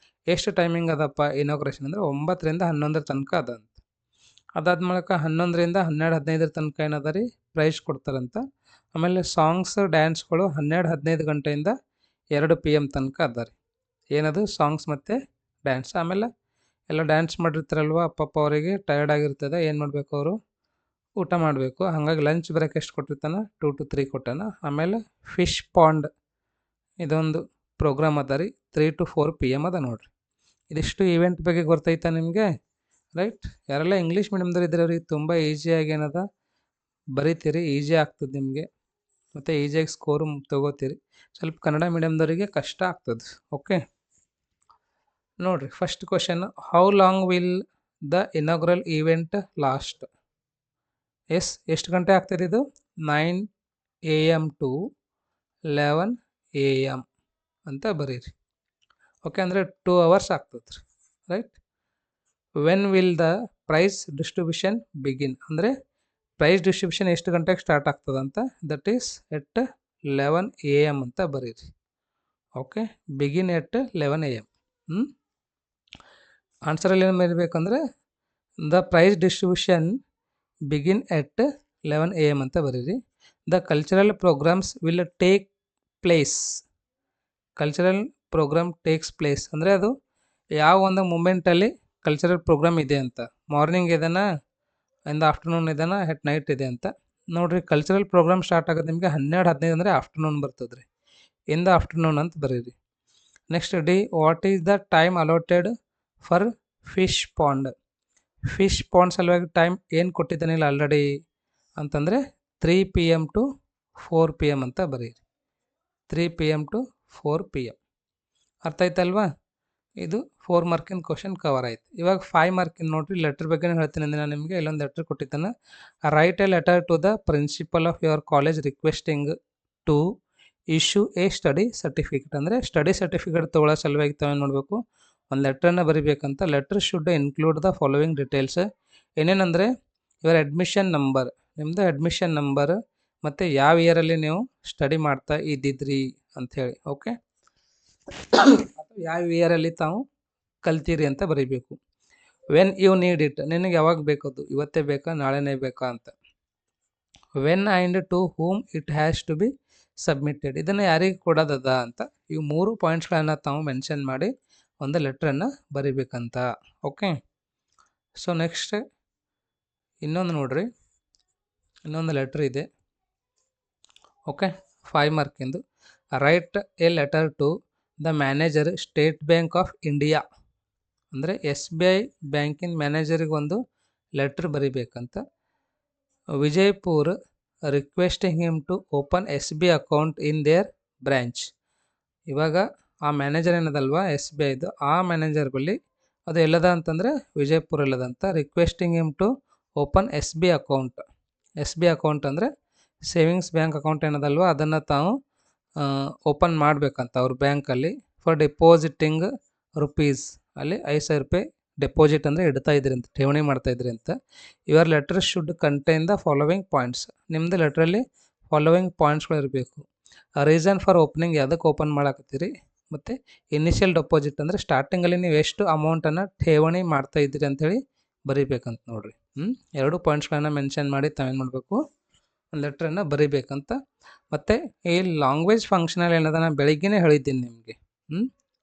A: ಎಷ್ಟು ಟೈಮಿಂಗ್ ಅದಪ್ಪ ಇನಾಗ್ರೇಷನ್ ಅಂದರೆ 9 ರಿಂದ 11 ತನಕ ಅದ ಅಂತ. ಅದಾದ್ಮೇಲೆ 11 ರಿಂದ 12, 15 ತನಕ ಏನದ ರೀ ಪ್ರೈಸ್ ಕೊಡ್ತಾರಂತ. ಆಮೇಲೆ ಸಾಂಗ್ಸ್ ಡ್ಯಾನ್ಸ್ಗಳು 12, 15 ಗಂಟೆಯಿಂದ 2 PM ತನಕ ಅದ ರೀ. ಏನದು ಸಾಂಗ್ಸ್ ಮತ್ತು ಡ್ಯಾನ್ಸ್. ಆಮೇಲೆ ಎಲ್ಲ ಡ್ಯಾನ್ಸ್ ಮಾಡಿರ್ತಾರಲ್ವ, ಅಪ್ಪಪ್ಪ ಅವರಿಗೆ ಟಯರ್ಡ್ ಆಗಿರ್ತದೆ, ಏನು ಮಾಡಬೇಕು ಅವರು ಊಟ ಮಾಡಬೇಕು. ಹಾಗಾಗಿ ಲಂಚ್ ಬ್ರೇಕ್ ಎಷ್ಟು ಕೊಟ್ಟಿರ್ತಾನೆ? 2 to 3 ಕೊಟ್ಟಾನ. ಆಮೇಲೆ ಫಿಶ್ ಪಾಂಡ್ ಇದೊಂದು ಪ್ರೋಗ್ರಾಮ್ ಅದ ರೀ, 3 to 4 PM ಅದ ನೋಡ್ರಿ. ಇದಿಷ್ಟು ಇವೆಂಟ್ ಬಗ್ಗೆ ಗೊತ್ತೈತಾ ನಿಮಗೆ? ರೈಟ್. ಯಾರೆಲ್ಲ ಇಂಗ್ಲೀಷ್ ಮೀಡಿಯಮ್ದವ್ರು ಇದ್ರೆ ಅವ್ರಿಗೆ ತುಂಬ ಈಸಿಯಾಗಿ ಏನದ ಬರೀತೀರಿ, ಈಸಿ ಆಗ್ತದೆ ನಿಮಗೆ, ಮತ್ತು ಈಸಿಯಾಗಿ ಸ್ಕೋರು ತೊಗೋತೀರಿ. ಸ್ವಲ್ಪ ಕನ್ನಡ ಮೀಡಿಯಮ್ದವರಿಗೆ ಕಷ್ಟ ಆಗ್ತದೆ. ಓಕೆ, ನೋಡಿರಿ first question. How long will the inaugural event last? ಎಷ್ಟು ಗಂಟೆ ಆಗ್ತದೆ ಇದು? 9 AM to 11 AM ಅಂತ ಬರೀರಿ. ಓಕೆ, ಅಂದರೆ 2 hours ಆಗ್ತದೆ ರೀ. Right. When will the price distribution begin? ಅಂದರೆ ಪ್ರೈಸ್ ಡಿಸ್ಟ್ರಿಬ್ಯೂಷನ್ ಎಷ್ಟು ಗಂಟೆಗೆ ಸ್ಟಾರ್ಟ್ ಆಗ್ತದಂತ? ದಟ್ ಈಸ್ ಎಟ್ 11 AM ಅಂತ ಬರೀರಿ. Okay, begin at 11 AM. ಆನ್ಸರಲ್ಲಿ ಏನು ಬರೀಬೇಕಂದ್ರೆ the price distribution begin at 11 AM ಅಂತ ಬರೀರಿ. The cultural programs will take place. Cultural program takes place ಅಂದರೆ ಅದು ಯಾವ ಒಂದು ಮೂಮೆಂಟಲ್ಲಿ ಕಲ್ಚರಲ್ ಪ್ರೋಗ್ರಾಮ್ ಇದೆ ಅಂತ. ಮಾರ್ನಿಂಗ್ ಇದೆನಾ, ಇನ್ ದ ಆಫ್ಟರ್ನೂನ್ ಇದೆನಾ, ಎಟ್ ನೈಟ್ ಇದೆ ಅಂತ ನೋಡಿರಿ. ಕಲ್ಚರಲ್ ಪ್ರೋಗ್ರಾಮ್ ಸ್ಟಾರ್ಟ್ ಆಗೋದು ನಿಮಗೆ 12, 15 ಅಂದರೆ ಆಫ್ಟರ್ನೂನ್ ಬರ್ತದೆ ರೀ. ಇನ್ ದ ಆಫ್ಟರ್ನೂನ್ ಅಂತ ಬರೀರಿ. Next D. What is the time allotted for fish pond? Fish pond ಸಲುವಾಗಿ ಟೈಮ್ ಏನು ಕೊಟ್ಟಿದ್ದಾನಿಲ್ಲ ಆಲ್ರೆಡಿ ಅಂತಂದರೆ 3 PM to 4 PM ಅಂತ ಬರೀರಿ. 3 PM to 4 PM. ಅರ್ಥ ಆಯ್ತಲ್ವಾ? ಇದು 4 ಮಾರ್ಕಿನ ಕ್ವಶನ್ ಕವರ್ ಆಯ್ತು. ಇವಾಗ 5 ಮಾರ್ಕಿನ ನೋಡಿರಿ. ಲೆಟ್ರ್ ಬಗ್ಗೆ ಹೇಳ್ತೀನಿ ಅಂದರೆ ನಾನು ನಿಮಗೆ ಇಲ್ಲೊಂದು ಲೆಟ್ರ್ ಕೊಟ್ಟಿದ್ದಾನೆ. Write a letter to the principal of your college requesting to issue a study certificate. ಅಂದರೆ ಸ್ಟಡಿ ಸರ್ಟಿಫಿಕೇಟ್ ತೊಗೊಳ್ಳೋ ಸಲುವಾಗಿ ತಾವೇನು ನೋಡಬೇಕು, ಒಂದು ಲೆಟ್ರನ್ನು ಬರಿಬೇಕಂತ. Letter should include the following details. ಏನೇನೆಂದರೆ ಯುವರ್ ಅಡ್ಮಿಷನ್ ನಂಬರ್, ನಿಮ್ಮದು ಅಡ್ಮಿಷನ್ ನಂಬರ್, ಮತ್ತು ಯಾವ ಇಯರಲ್ಲಿ ನೀವು ಸ್ಟಡಿ ಮಾಡ್ತಾ ಇದ್ದಿದ್ರಿ ಅಂಥೇಳಿ. ಓಕೆ, ಯಾವ ಇಯರಲ್ಲಿ ತಾವು ಕಲ್ತೀರಿ ಅಂತ ಬರೀಬೇಕು. ವೆನ್ ಯು ನೀಡ್ ಇಟ್, ನಿನಗೆ ಯಾವಾಗ ಬೇಕದು, ಇವತ್ತೇ ಬೇಕಾ ನಾಳೆನೇ ಬೇಕಾ ಅಂತ. When and to whom it has to be submitted, ಇದನ್ನು ಯಾರಿಗೆ ಕೊಡೋದದ ಅಂತ. ಇವು 3 ಪಾಯಿಂಟ್ಸ್ಗಳನ್ನು ತಾವು ಮೆನ್ಷನ್ ಮಾಡಿ ಒಂದು ಲೆಟ್ರನ್ನು ಬರಿಬೇಕಂತ. ಓಕೆ, ಸೊ ನೆಕ್ಸ್ಟ್ ಇನ್ನೊಂದು ನೋಡ್ರಿ, ಇನ್ನೊಂದು ಲೆಟ್ರ್ ಇದೆ. ಓಕೆ, 5 ಮಾರ್ಕಿಂದು. Write a letter to the manager State Bank of India. ಅಂದರೆ SBI ಬ್ಯಾಂಕಿನ ಮ್ಯಾನೇಜರಿಗೆ ಒಂದು ಲೆಟ್ರ್ ಬರಿಬೇಕಂತ. Vijayapur requesting him to open SBI account in their branch. ಇವಾಗ ಆ ಮ್ಯಾನೇಜರ್ ಏನದಲ್ವಾ SBIದು, ಆ ಮ್ಯಾನೇಜರ್ ಬಳಿ ಅದು ಎಲ್ಲದ ಅಂತಂದರೆ ವಿಜಯಪುರಲ್ಲದಂತ. Requesting him to open SBI account. SBI account ಅಂದರೆ ಸೇವಿಂಗ್ಸ್ ಬ್ಯಾಂಕ್ ಅಕೌಂಟ್ ಏನದಲ್ವ ಅದನ್ನು ತಾವು ಓಪನ್ ಮಾಡಬೇಕಂತ ಅವ್ರ ಬ್ಯಾಂಕಲ್ಲಿ ಫಾರ್ ಡೆಪಾಸಿಟಿಂಗ್ ರುಪೀಸ್ ಅಲ್ಲಿ 5,000 ರೂಪಾಯಿ ಡೆಪಾಸಿಟ್ ಅಂದರೆ ಇಡ್ತಾ ಇದ್ರಿ ಅಂತ, ಠೇವಣಿ ಮಾಡ್ತಾ ಇದ್ರಿ ಅಂತ. Your letter should contain the following points. ನಿಮ್ಮದು ಲೆಟ್ರಲ್ಲಿ ಫಾಲೋವಿಂಗ್ ಪಾಯಿಂಟ್ಸ್ಗಳು ಇರಬೇಕು. ರೀಸನ್ ಫಾರ್ ಓಪನಿಂಗ್, ಯಾವುದಕ್ಕೆ ಓಪನ್ ಮಾಡಾಕತ್ತೀರಿ, ಮತ್ತು ಇನಿಷಿಯಲ್ ಡೆಪಾಸಿಟ್ ಅಂದರೆ ಸ್ಟಾರ್ಟಿಂಗಲ್ಲಿ ನೀವು ಎಷ್ಟು ಅಮೌಂಟನ್ನು ಠೇವಣಿ ಮಾಡ್ತಾ ಇದ್ದೀರಿ ಅಂಥೇಳಿ ಬರೀಬೇಕಂತ ನೋಡಿರಿ. ಎರಡು ಪಾಯಿಂಟ್ಸ್ಗಳನ್ನು ಮೆನ್ಷನ್ ಮಾಡಿ ತಾವೇನು ಮಾಡಬೇಕು, ಒಂದು ಲೆಟ್ರನ್ನು ಬರೀಬೇಕಂತ. ಮತ್ತು ಈ ಲ್ಯಾಂಗ್ವೇಜ್ ಫಂಕ್ಷನಲ್ಲಿ ಏನದ ನಾನು ಬೆಳಿಗ್ಗೆನೇ ಹೇಳಿದ್ದೀನಿ ನಿಮಗೆ,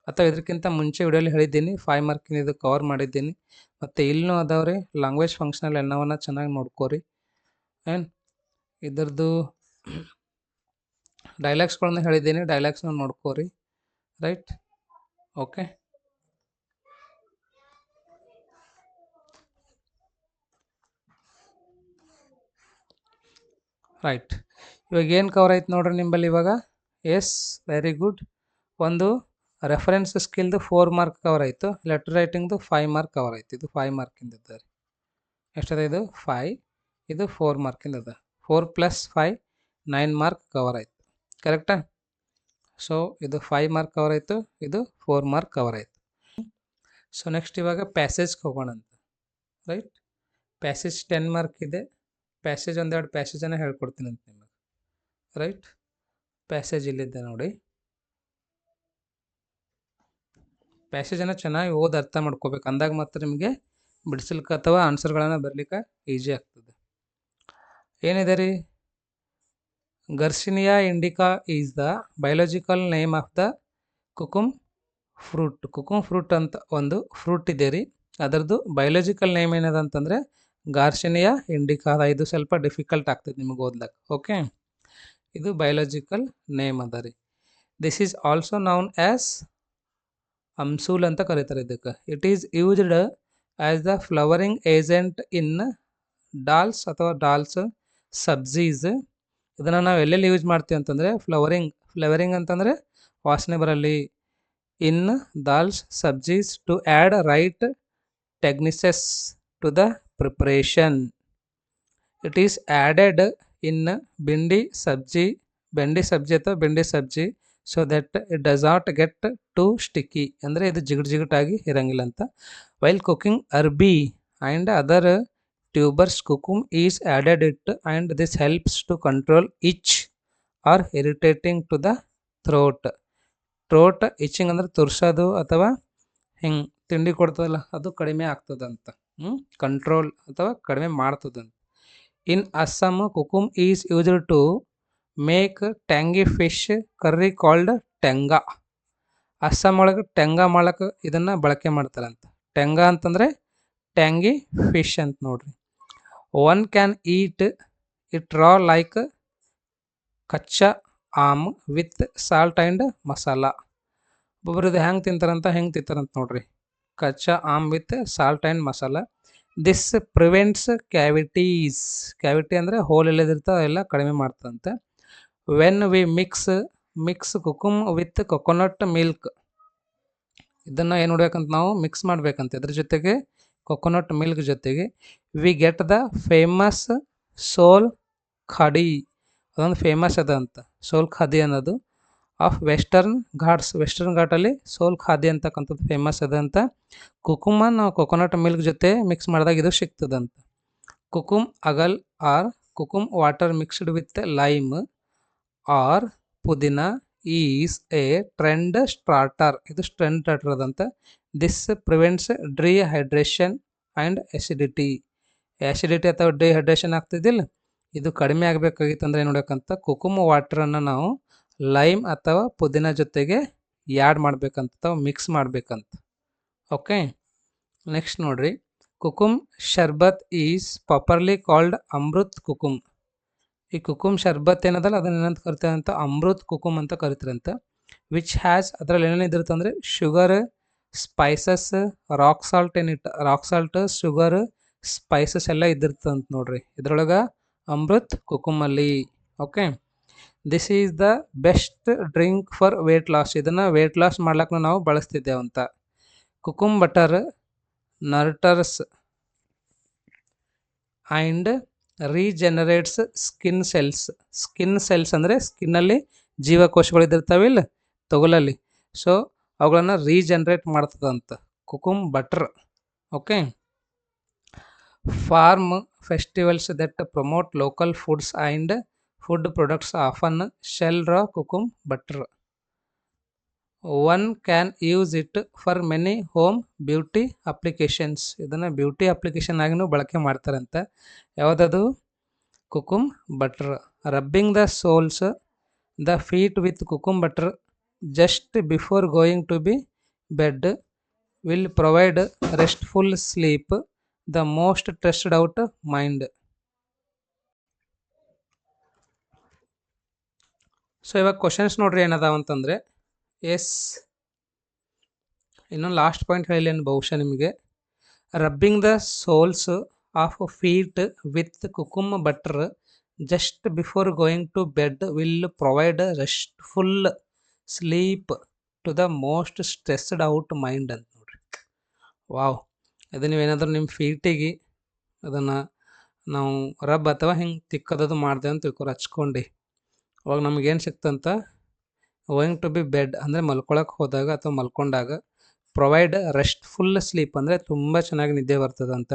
A: ಅಥವಾ ಇದಕ್ಕಿಂತ ಮುಂಚೆ ವಿಡಿಯೋಲಿ ಹೇಳಿದ್ದೀನಿ. 5 ಮಾರ್ಕಿನ ಇದು ಕವರ್ ಮಾಡಿದ್ದೀನಿ. ಮತ್ತು ಇಲ್ಲೂ ಅದಾವ್ರಿ ಲ್ಯಾಂಗ್ವೇಜ್ ಫಂಕ್ಷನಲ್ ಎಲ್ಲವನ್ನ ಚೆನ್ನಾಗಿ ನೋಡ್ಕೋರಿ. ಏನು ಇದ್ರದ್ದು ಡೈಲಾಗ್ಸ್ಗಳನ್ನ ಹೇಳಿದ್ದೀನಿ, ಡೈಲಾಗ್ಸ್ನ ನೋಡ್ಕೋರಿ. Right, okay. ರೈಟ್, ಇವಾಗ ಏನು ಕವರ್ ಆಯ್ತು ನೋಡ್ರಿ ನಿಂಬಲ್ಲಿ ಇವಾಗ. Yes, very good. ಒಂದು ರೆಫರೆನ್ಸ್ ಸ್ಕಿಲ್ದು 4 ಮಾರ್ಕ್ ಕವರ್ ಆಯಿತು. ಲೆಟರ್ ರೈಟಿಂಗ್ದು 5 ಮಾರ್ಕ್ ಕವರ್ ಆಯಿತು. ಇದು 5 ಮಾರ್ಕಿಂದ ಇದ್ದ ರೀ. ಎಷ್ಟದ ಇದು 5, ಇದು 4 ಮಾರ್ಕಿಂದ ಅದ. 4 + 5 9 ಮಾರ್ಕ್ ಕವರ್ ಆಯಿತು. ಕರೆಕ್ಟಾ? ಸೊ ಇದು 5 ಮಾರ್ಕ್ ಕವರ್ ಆಯಿತು, ಇದು 4 ಮಾರ್ಕ್ ಕವರ್ ಆಯಿತು. ಸೊ ನೆಕ್ಸ್ಟ್ ಇವಾಗ ಪ್ಯಾಸೇಜ್ಗೆ ಹೋಗೋಣ ಅಂತ. ರೈಟ್, ಪ್ಯಾಸೇಜ್ 10 ಮಾರ್ಕ್ ಇದೆ. ಪ್ಯಾಸೇಜ್ ಒಂದೆರಡು ಪ್ಯಾಸೇಜನ್ನು ಹೇಳ್ಕೊಡ್ತೀನಿ ಅಂತ ನಿಮಗೆ. ರೈಟ್, ಪ್ಯಾಸೇಜ್ ಇಲ್ಲಿದ್ದೆ ನೋಡಿ. ಪ್ಯಾಸೇಜನ್ನು ಚೆನ್ನಾಗಿ ಓದಿ ಅರ್ಥ ಮಾಡ್ಕೋಬೇಕು, ಅಂದಾಗ ಮಾತ್ರ ನಿಮಗೆ ಬಿಡಿಸ್ಲಿಕ್ಕೆ ಅಥವಾ ಆನ್ಸರ್ಗಳನ್ನು ಬರಲಿಕ್ಕೆ ಈಸಿ ಆಗ್ತದೆ. ಏನಿದೆ ರೀ, Garcinia indica is the biological name of the kokum fruit. Kokum fruit ಅಂತ ಒಂದು ಫ್ರೂಟ್ ಇದೆ ರೀ, ಅದರದ್ದು ಬಯೋಲಾಜಿಕಲ್ ನೇಮ್ ಏನದ ಅಂತಂದರೆ ಗಾರ್ಸಿನಿಯಾ ಇಂಡಿಕಾ. ಇದು ಸ್ವಲ್ಪ ಡಿಫಿಕಲ್ಟ್ ಆಗ್ತದೆ ನಿಮಗೆ ಓದ್ಲಕ್ಕೆ. ಓಕೆ, ಇದು ಬಯೋಲಾಜಿಕಲ್ ನೇಮ್ ಅದ ರೀ. This is also known as amsul ಅಂತ ಕರೀತಾರೆ ಇದಕ್ಕೆ. It is used as the flavouring agent in dals ಅಥವಾ ಡಾಲ್ಸ್ ಸಬ್ಜೀಸ್. ಇದನ್ನು ನಾವು ಎಲ್ಲೆಲ್ಲಿ ಯೂಸ್ ಮಾಡ್ತೀವಿ ಅಂತಂದರೆ ಫ್ಲವರಿಂಗ್ ಅಂತಂದರೆ ವಾಸನೆ ಬರಲಿ. In dals sabzis to add right techniques to the preparation. It is added in bhindi sabzi ಅಥವಾ bhindi sabzi so that it does not get too sticky. ಅಂದರೆ ಇದು ಜಿಗುಟಾಗಿ ಇರಂಗಿಲ್ಲ ಅಂತ. While cooking arbi and other tubers kokum is added it and this helps to control itch or irritating to the throat. Itching ಅಂದರೆ ತುರ್ಸೋದು ಅಥವಾ ಹಿಂಗೆ ತಿಂಡಿ ಕೊಡ್ತದಲ್ಲ ಅದು ಕಡಿಮೆ ಆಗ್ತದಂತ. ಕಂಟ್ರೋಲ್ ಅಥವಾ ಕಡಿಮೆ ಮಾಡ್ತದಂತ. In Assam kokum is used to make tangy fish curry called tenga. Assam ಒಳಗೆ ಟೆಂಗಾ ಮಾಡಕ್ಕೆ ಇದನ್ನು ಬಳಕೆ ಮಾಡ್ತಾರಂತ. ಟೆಂಗಾ ಅಂತಂದರೆ ಟ್ಯಾಂಗಿ ಫಿಶ್ ಅಂತ ನೋಡ್ರಿ. One can eat it raw like kachcha aam with salt and masala. ಒಬ್ಬೊಬ್ರು ಇದು ಹೆಂಗೆ ತಿಂತಾರಂತ ನೋಡ್ರಿ. Kachcha aam with salt and masala. This prevents cavity ಅಂದರೆ ಹೋಲ್ ಎಲ್ಲದಿರ್ತಾವೆ ಎಲ್ಲ ಕಡಿಮೆ ಮಾಡ್ತದಂತೆ. When we mix kokum with coconut milk. ಇದನ್ನು ಏನು ನೋಡ್ಬೇಕಂತ ನಾವು ಮಿಕ್ಸ್ ಮಾಡಬೇಕಂತ. ಇದ್ರ ಜೊತೆಗೆ ಕೊಕೊನಟ್ ಮಿಲ್ಕ್ ಜೊತೆಗೆ we get the famous sol kadhi. ಅದೊಂದು ಫೇಮಸ್ ಅದ ಅಂತ, ಸೋಲ್ ಖಾದಿ ಅನ್ನೋದು ಆಫ್ ವೆಸ್ಟರ್ನ್ ಘಾಟಲ್ಲಿ ಸೋಲ್ ಖಾದಿ ಅಂತಕ್ಕಂಥದ್ದು ಫೇಮಸ್ ಅದ ಅಂತ. ಕುಕುಮ ನಾವು ಕೊಕೊನಟ್ ಮಿಲ್ಕ್ ಜೊತೆ ಮಿಕ್ಸ್ ಮಾಡಿದಾಗ ಇದು ಸಿಗ್ತದಂತ. Kokum agal or kokum water mixed with lime or pudina is a trend starter. ಇದು ಟ್ರೆಂಡ್ ಸ್ಟಾರ್ಟರ್ ಅದಂತ. This prevents dehydration and acidity ಅಥವಾ ಡಿಹೈಡ್ರೇಷನ್ ಆಗ್ತಿದ್ದಿಲ್ಲ, ಇದು ಕಡಿಮೆ ಆಗಬೇಕಾಗಿತ್ತು ಅಂದರೆ ಏನು ನೋಡಬೇಕಂತ, ಕುಕುಮ್ ವಾಟ್ರನ್ನು ನಾವು ಲೈಮ್ ಅಥವಾ ಪುದೀನ ಜೊತೆಗೆ ಆ್ಯಡ್ ಮಾಡ್ಬೇಕಂತ ಅಥವಾ ಮಿಕ್ಸ್ ಮಾಡ್ಬೇಕಂತ. ಓಕೆ, ನೆಕ್ಸ್ಟ್ ನೋಡ್ರಿ, ಕುಕುಮ್ ಶರ್ಬತ್ ಈಸ್ ಪಾಪರ್ಲಿ ಕಾಲ್ಡ್ ಅಮೃತ್ ಕುಕುಮ್. ಈ ಕುಕುಮ್ ಶರ್ಬತ್ ಏನದಲ್ಲ ಅದನ್ನ ಏನಂತ ಕರಿತಾರೆ ಅಂತ, ಅಮೃತ್ ಕುಕುಮ್ ಅಂತ ಕರಿತಾರಂತ. ವಿಚ್ ಹ್ಯಾಸ್, ಅದರಲ್ಲಿ ಏನೇನು ಇದಿರುತ್ತೆ ಅಂದರೆ sugar, spices, rock salt, sugar, spices ಎಲ್ಲ ಇದ್ದಿರ್ತಂತ ನೋಡ್ರಿ ಇದ್ರೊಳಗೆ ಅಮೃತ್ ಕುಕುಮಲ್ಲಿ. Okay, this is the best drink for weight loss. ಇದನ್ನು ವೇಟ್ ಲಾಸ್ ಮಾಡ್ಲಿಕ್ಕೆ ನಾವು ಬಳಸ್ತಿದ್ದೇವಂತ. Kokum butter nurtures and regenerates skin cells ಅಂದರೆ ಸ್ಕಿನ್ನಲ್ಲಿ ಜೀವಕೋಶಗಳಿದ್ದಿರ್ತಾವಿಲ್ಲ ತೊಗಲಲ್ಲಿ, ಸೊ ಅವುಗಳನ್ನು ರೀಜನ್ರೇಟ್ ಮಾಡ್ತದಂತ kokum butter. Okay, farm festivals that promote local foods and food products often sell raw kokum butter. One can use it for many home beauty applications. ಇದನ್ನು beauty application ಆಗಿನೂ ಬಳಕೆ ಮಾಡ್ತಾರಂತ. ಯಾವುದದು? Kokum butter. Rubbing the soles the feet with kokum butter just before going to be bed will provide restful sleep, the most stressed out mind. So ಇವಾಗ questions ನೋಡ್ರಿ ಏನದಾವ ಅಂತಂದರೆ, S ಇನ್ನೊಂದು ಲಾಸ್ಟ್ ಪಾಯಿಂಟ್ ಹೇಳಿಲ್ಲ ಬಹುಶಃ ನಿಮಗೆ. Rubbing the soles of feet with kokum butter just before going to bed will provide restful sleep to the most stressed out mind ಅಂತ ನೋಡ್ರಿ. ವಾವ್, ಅದು ನೀವೇನಾದರೂ ನಿಮ್ಮ ಫೀಟಿಗೆ ಅದನ್ನು ನಾವು ರಬ್ ಅಥವಾ ಹಿಂಗೆ ತಿಕ್ಕದದು ಮಾಡಿದೆ ಅಂತ ತಿಳ್ಕೊರಿ, ಹಚ್ಕೊಂಡು ಅವಾಗ ನಮಗೇನು ಸಿಕ್ತಂತ, ಗೋಯಿಂಗ್ ಟು ಬಿ ಬೆಡ್ ಅಂದರೆ ಮಲ್ಕೊಳಕ್ಕೆ ಹೋದಾಗ ಅಥವಾ ಮಲ್ಕೊಂಡಾಗ, ಪ್ರೊವೈಡ್ ರೆಸ್ಟ್ಫುಲ್ ಸ್ಲೀಪ್ ಅಂದರೆ ತುಂಬ ಚೆನ್ನಾಗಿ ನಿದ್ದೆ ಬರ್ತದಂತ,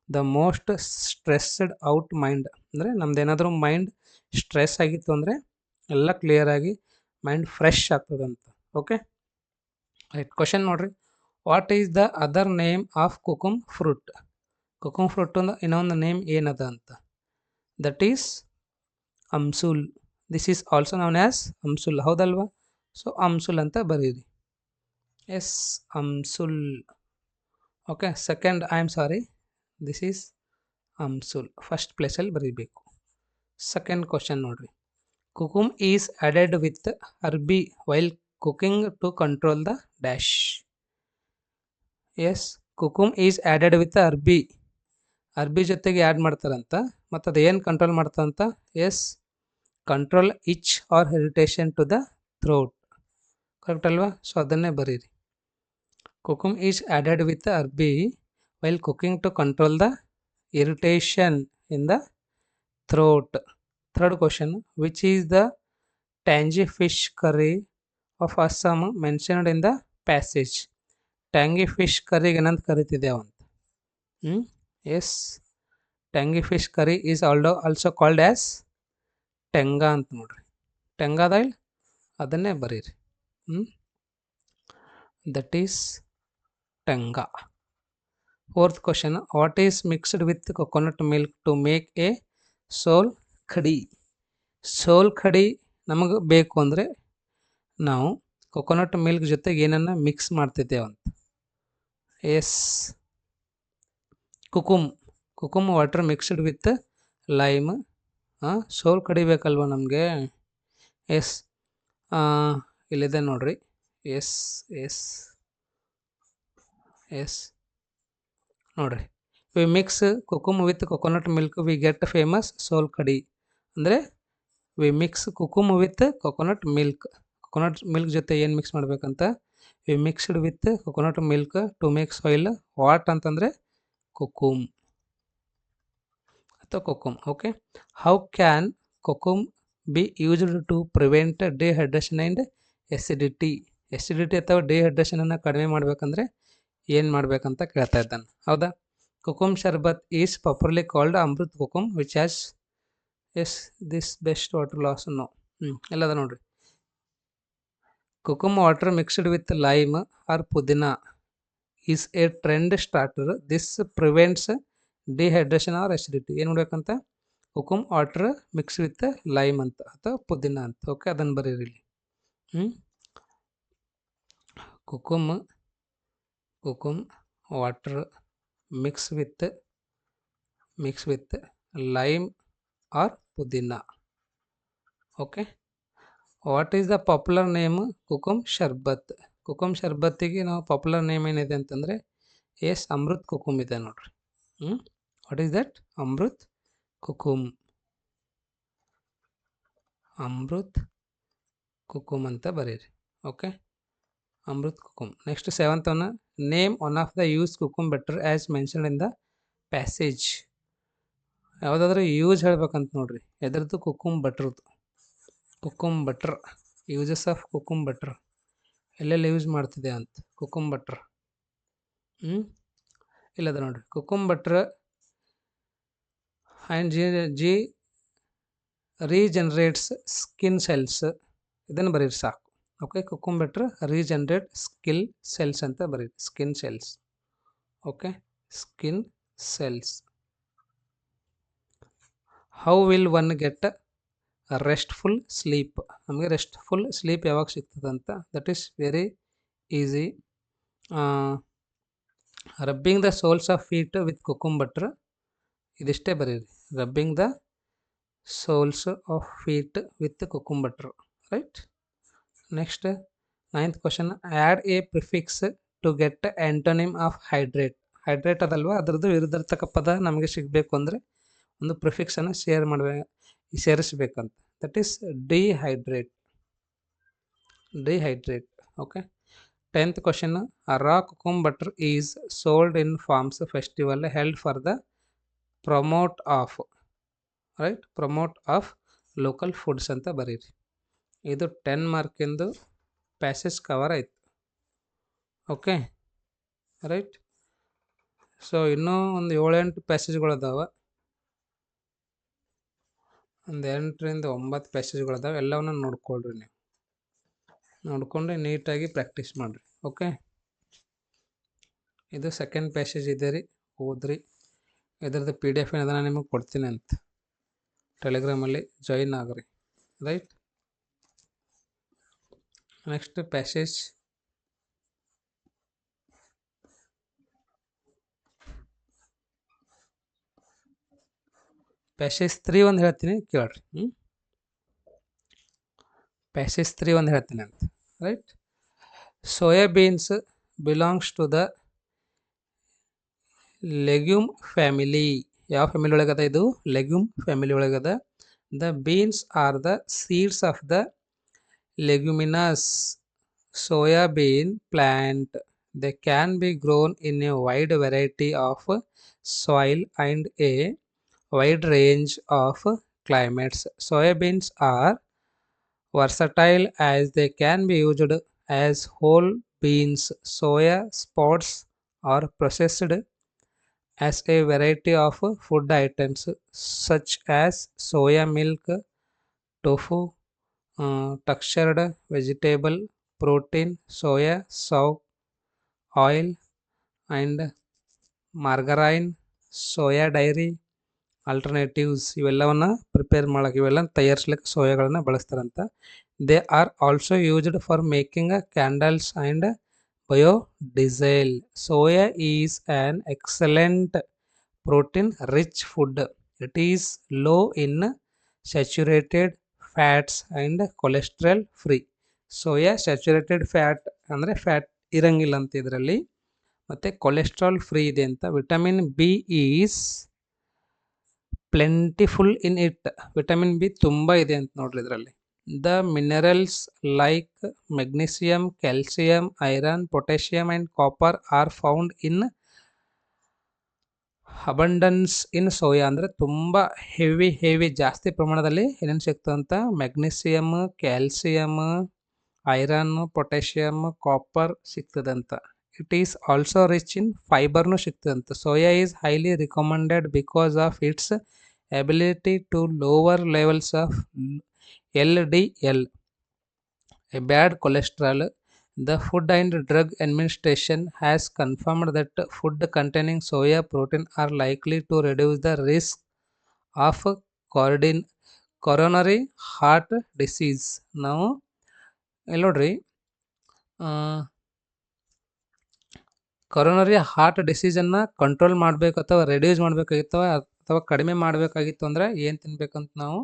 A: the most stressed out mind ಅಂದರೆ ನಮ್ದೇನಾದರೂ ಮೈಂಡ್ ಸ್ಟ್ರೆಸ್ ಆಗಿತ್ತು ಅಂದರೆ ಎಲ್ಲ ಕ್ಲಿಯರಾಗಿ ಮೈಂಡ್ ಫ್ರೆಶ್ ಆಗ್ತದಂತ. Okay right. ಕ್ವಶನ್ ನೋಡ್ರಿ, what is the other name of kokum fruit? Kokum fruit ಇನ್ನೊಂದು ನೇಮ್ ಏನದ ಅಂತ, that is amsul. This is also known as amsul, ಹೌದಲ್ವಾ? ಸೊ ಅಮ್ಸುಲ್ ಅಂತ ಬರೀರಿ. Yes, amsul. Okay, second I am sorry, this is amsul, first ಪ್ಲೇಸಲ್ಲಿ ಬರೀಬೇಕು. ಸೆಕೆಂಡ್ ಕ್ವಶನ್ ನೋಡ್ರಿ, kokum is added with arbi while cooking to control the dash. Yes, kokum is added with arbi. Arbi ಜೊತೆಗೆ add ಮಾಡ್ತಾರಂತ, ಮತ್ತು ಅದು ಏನು ಕಂಟ್ರೋಲ್ ಮಾಡ್ತಾರಂತ? Yes, control itch or irritation to the throat. Correct ಅಲ್ವಾ? ಸೊ ಅದನ್ನೇ ಬರೀರಿ. Kokum is added with arbi while cooking to control the irritation in the throat. Third question, which is the tangy fish curry of Assam mentioned in the passage? Tangy fish ಕರಿಗೆ ಏನಂತ ಕರಿತಿದ್ದೇವಂತ? Yes, tangy fish curry is also called as tenga ಅಂತ ನೋಡ್ರಿ. ಟೆಂಗಾದ ಇಲ್ಲ, ಅದನ್ನೇ ಬರೀರಿ. That is tenga. Fourth question, what is mixed with coconut milk to make a sol kadhi? Sol kadhi ನಮಗೆ ಬೇಕು ಅಂದರೆ ನಾವು ಕೊಕೊನಟ್ ಮಿಲ್ಕ್ ಜೊತೆಗೆ ಏನನ್ನು ಮಿಕ್ಸ್ ಮಾಡ್ತಿದ್ದೇವಂತ? Yes, kokum water mixed with lime. Sol kadhi ಬೇಕಲ್ವ ನಮಗೆ? ಎಸ್, ಇಲ್ಲಿದೆ ನೋಡ್ರಿ. ಎಸ್ ಎಸ್ ಎಸ್ ನೋಡ್ರಿ, we mix kokum with coconut milk we get famous sol kadhi. ಅಂದರೆ we mix kokum with coconut milk. Coconut milk ಜೊತೆ ಏನು ಮಿಕ್ಸ್ ಮಾಡಬೇಕಂತ? We mixed with coconut milk to make sol what ಅಂತಂದರೆ ಕುಕುಮ್ ಅಥವಾ kokum. Okay, how can kokum be used to prevent dehydration and acidity? Acidity ಅಥವಾ ಡಿಹೈಡ್ರೇಷನನ್ನು ಕಡಿಮೆ ಮಾಡಬೇಕಂದ್ರೆ ಏನು ಮಾಡಬೇಕಂತ ಕೇಳ್ತಾ ಇದ್ದಾನೆ, ಹೌದಾ? Kokum sharbat is popularly called Amrit kokum which has is this best water loss. No, ಎಲ್ಲದ ನೋಡ್ರಿ. Kokum water mixed with lime or pudina is a trend starter. This prevents dehydration or acidity. ಏನು ಮಾಡಬೇಕಂತ? Kokum water mix with lime ಅಂತ ಅಥವಾ ಪುದೀನಾ ಅಂತ. ಓಕೆ, ಅದನ್ನು ಬರೀರಿ ಇಲ್ಲಿ. Kokum water mix with lime or pudina. Okay, what is the popular name? Kokum sharbat. Kokum ಶರ್ಬತ್ತಿಗೆ ನಾವು ಪಾಪ್ಯುಲರ್ ನೇಮ್ ಏನಿದೆ ಅಂತಂದರೆ ಎಸ್, ಅಮೃತ್ ಕುಕುಮ್ ಇದೆ ನೋಡ್ರಿ. What is that? Amrit kokum. Amrit kokum ಅಂತ ಬರೀರಿ. Okay, Amrit kokum. Next seventh one, name one of the use kokum better as mentioned in the passage. ಯಾವುದಾದ್ರೂ use ಹೇಳ್ಬೇಕಂತ ನೋಡ್ರಿ, ಎದ್ರದ್ದು? ಕುಕುಮ್ ಬಟ್ರದ್ದು. Kokum butter uses of kokum butter, ಎಲ್ಲೆಲ್ಲಿ ಯೂಸ್ ಮಾಡ್ತಿದೆ ಅಂತ. ಕುಕುಂಬಟ್ರ್ ಇಲ್ಲದ ನೋಡಿರಿ, kokum butter and the regenerates skin cells, ಇದನ್ನು ಬರೀರಿ ಸಾಕು. Okay, kokum butter regenerate skill cells ಅಂತ ಬರೀರಿ, skin cells. Okay, skin cells. How will one get restful sleep? ನಮಗೆ ರೆಸ್ಟ್ಫುಲ್ ಸ್ಲೀಪ್ ಯಾವಾಗ ಸಿಗ್ತದಂತ, that is very easy. Rubbing the soles of feet with kokum butter, ಇದಿಷ್ಟೇ ಬರೀರಿ, rubbing the soles of feet with kokum butter, right. Next 9th question, add a prefix to get antonym of hydrate. Hydrate ಅದಲ್ವಾ, ಅದರದ್ದು ವಿರುದ್ಧರ್ಥಕ ಪದ ನಮಗೆ ಸಿಗಬೇಕು ಅಂದರೆ ಒಂದು ಪ್ರಿಫಿಕ್ಸನ್ನು ಸೇರಿಸಬೇಕಂತ, that is dehydrate. Dehydrate. Okay. 10th question, raw kokum butter is sold in farms festival held for the promote of, right, promote of local foods ಅಂತ ಬರೀರಿ. ಇದು 10 ಮಾರ್ಕಿಂದು ಪ್ಯಾಸೇಜ್ ಕವರ್ ಆಯಿತು. Okay, right. ಸೊ ಇನ್ನೂ ಒಂದು 7-8 ಪ್ಯಾಸೇಜ್ಗಳು ಅದಾವೆ, ಒಂದು 8ರಿಂದ 9 ಪ್ಯಾಸೇಜ್ಗಳು ಅದಾವೆ. ಎಲ್ಲವನ್ನ ನೋಡ್ಕೊಳ್ರಿ, ನೀವು ನೋಡ್ಕೊಂಡು ನೀಟಾಗಿ ಪ್ರಾಕ್ಟೀಸ್ ಮಾಡಿರಿ. ಓಕೆ, ಇದು ಸೆಕೆಂಡ್ ಪ್ಯಾಸೇಜ್ ಇದೆ ರೀ, ಓದ್ರಿ. ಇದರದ್ದು PDF ಏನದ ನಾನು ನಿಮಗೆ ಕೊಡ್ತೀನಿ ಅಂತ, ಟೆಲಿಗ್ರಾಮಲ್ಲಿ ಜಾಯಿನ್ ಆಗ್ರಿ, ರೈಟ್. ನೆಕ್ಸ್ಟ್ ಪ್ಯಾಸೇಜ್ ಪ್ಯಾಸೇಜ್ 3 ಒಂದು ಹೇಳ್ತೀನಿ ಕೇಳ್ರಿ. ಪ್ಯಾಸೇಜ್ 3 ಒಂದು ಹೇಳ್ತೀನಿ ಅಂತ, right. Soybeans belongs to the legume family. ಯಾವ ಫ್ಯಾಮಿಲಿ ಒಳಗದ ಇದು? ಲೆಗ್ಯೂಮ್ ಫ್ಯಾಮಿಲಿ ಒಳಗದ. The beans are the seeds of the leguminous soybean plant. They can be grown in a wide variety of soil and a wide range of climates. Soybeans are versatile as they can be used as whole beans. Soya sprouts are processed as a variety of food items such as soya milk, tofu, textured vegetable protein, soya sauce oil and margarine, soya dairy alternatives. ಇವೆಲ್ಲವನ್ನು prepare ಮಾಡೋಕ್ಕೆ, ಇವೆಲ್ಲ ತಯಾರಿಸ್ಲಿಕ್ಕೆ ಸೋಯಾಗಳನ್ನು ಬಳಸ್ತಾರಂತ. They are also used for making candles and biodiesel. Soya is an excellent protein rich food. It is low in saturated fats and cholesterol free. Soya saturated fat ಅಂದರೆ fat ಇರಂಗಿಲ್ಲ ಅಂತ ಇದರಲ್ಲಿ, ಮತ್ತು ಕೊಲೆಸ್ಟ್ರಾಲ್ ಫ್ರೀ ಇದೆ ಅಂತ. Vitamin B is plentiful in it. Vitamin B ತುಂಬ ಇದೆ ಅಂತ ನೋಡ್ರಿ ಇದರಲ್ಲಿ. The minerals like magnesium, calcium, iron, potassium and copper R found in abundance in soya. ಅಂದರೆ ತುಂಬ ಹೆವಿ ಜಾಸ್ತಿ ಪ್ರಮಾಣದಲ್ಲಿ ಏನೇನು ಸಿಗ್ತದಂತ? Magnesium, calcium, iron, potassium, copper ಸಿಗ್ತದಂತ. It is also rich in ಫೈಬರ್ನು ಸಿಗ್ತದಂತ. Soya is highly recommended because of its ability to lower levels of LDL, a bad cholesterol. The Food and Drug Administration has confirmed that food containing soya protein are likely to reduce the risk of coronary heart disease. ನಾವು ಇಲ್ಲಿ ನೋಡ್ರಿ, coronary heart ಡಿಸೀಸನ್ನು control ಮಾಡಬೇಕು ಅಥವಾ reduce ಮಾಡಬೇಕಾಗಿತ್ತು ಅಥವಾ ಕಡಿಮೆ ಮಾಡಬೇಕಾಗಿತ್ತು ಅಂದರೆ ಏನು ತಿನ್ಬೇಕಂತ? ನಾವು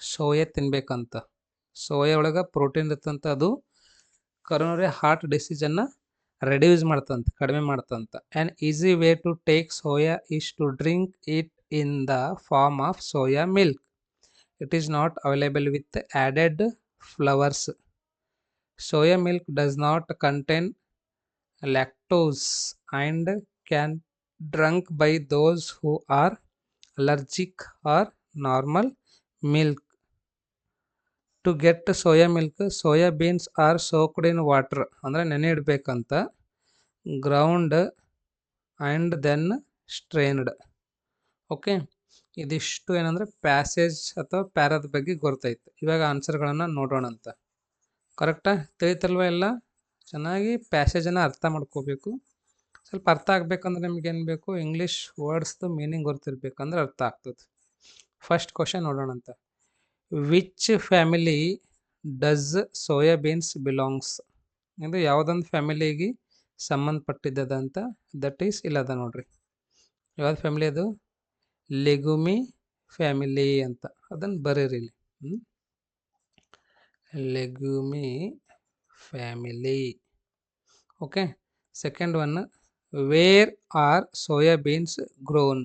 A: ಸೋಯಾ ತಿನ್ಬೇಕಂತ. ಸೋಯಾ ಒಳಗೆ ಪ್ರೋಟೀನ್ ಇರ್ತಂತ, ಅದು ಕೊರೋನರಿ ಹಾರ್ಟ್ ಡಿಸೀಸನ್ನು ರೆಡ್ಯೂಸ್ ಮಾಡ್ತಂತ, ಕಡಿಮೆ ಮಾಡ್ತಂತ. An easy way to take soya is to drink it in the form of soya milk. It is not available with added flavours. Soya milk does not contain lactose and can drunk by those who are allergic or normal milk. To get soya milk soya beans are soaked in water ಅಂದರೆ ನೆನೆ ಇಡಬೇಕಂತ, ground and then strained. Okay, ಇದಿಷ್ಟು ಏನಂದರೆ passage ಅಥವಾ ಪ್ಯಾರದ ಬಗ್ಗೆ ಗೊತ್ತಾಯ್ತು. ಇವಾಗ ಆನ್ಸರ್ಗಳನ್ನು ನೋಡೋಣ ಅಂತ. ಕರೆಕ್ಟಾ? ತಿಳಿತಲ್ವ ಎಲ್ಲ? ಚೆನ್ನಾಗಿ ಪ್ಯಾಸೇಜನ್ನು ಅರ್ಥ ಮಾಡ್ಕೋಬೇಕು. ಸ್ವಲ್ಪ ಅರ್ಥ ಆಗಬೇಕಂದ್ರೆ ನಿಮ್ಗೇನು ಬೇಕು, ಇಂಗ್ಲೀಷ್ ವರ್ಡ್ಸ್ದು ಮೀನಿಂಗ್ ಗೊತ್ತಿರಬೇಕಂದ್ರೆ ಅರ್ಥ ಆಗ್ತದೆ. ಫಸ್ಟ್ ಕ್ವಶನ್ ನೋಡೋಣ ಅಂತ. Which family does soybeans belongs? ಇದು ಯಾವುದೊಂದು ಫ್ಯಾಮಿಲಿಗೆ ಸಂಬಂಧಪಟ್ಟಿದ್ದದ ಅಂತ. ದಟ್ ಈಸ್ ಇಲ್ಲದ ನೋಡ್ರಿ. ಯಾವ್ದು ಫ್ಯಾಮಿಲಿ ಅದು? ಲೆಗುಮಿ ಫ್ಯಾಮಿಲಿ ಅಂತ. ಅದನ್ನು ಬರೀರಿ ಇಲ್ಲಿ. Legume family. Okay. Second one, where are soybeans grown?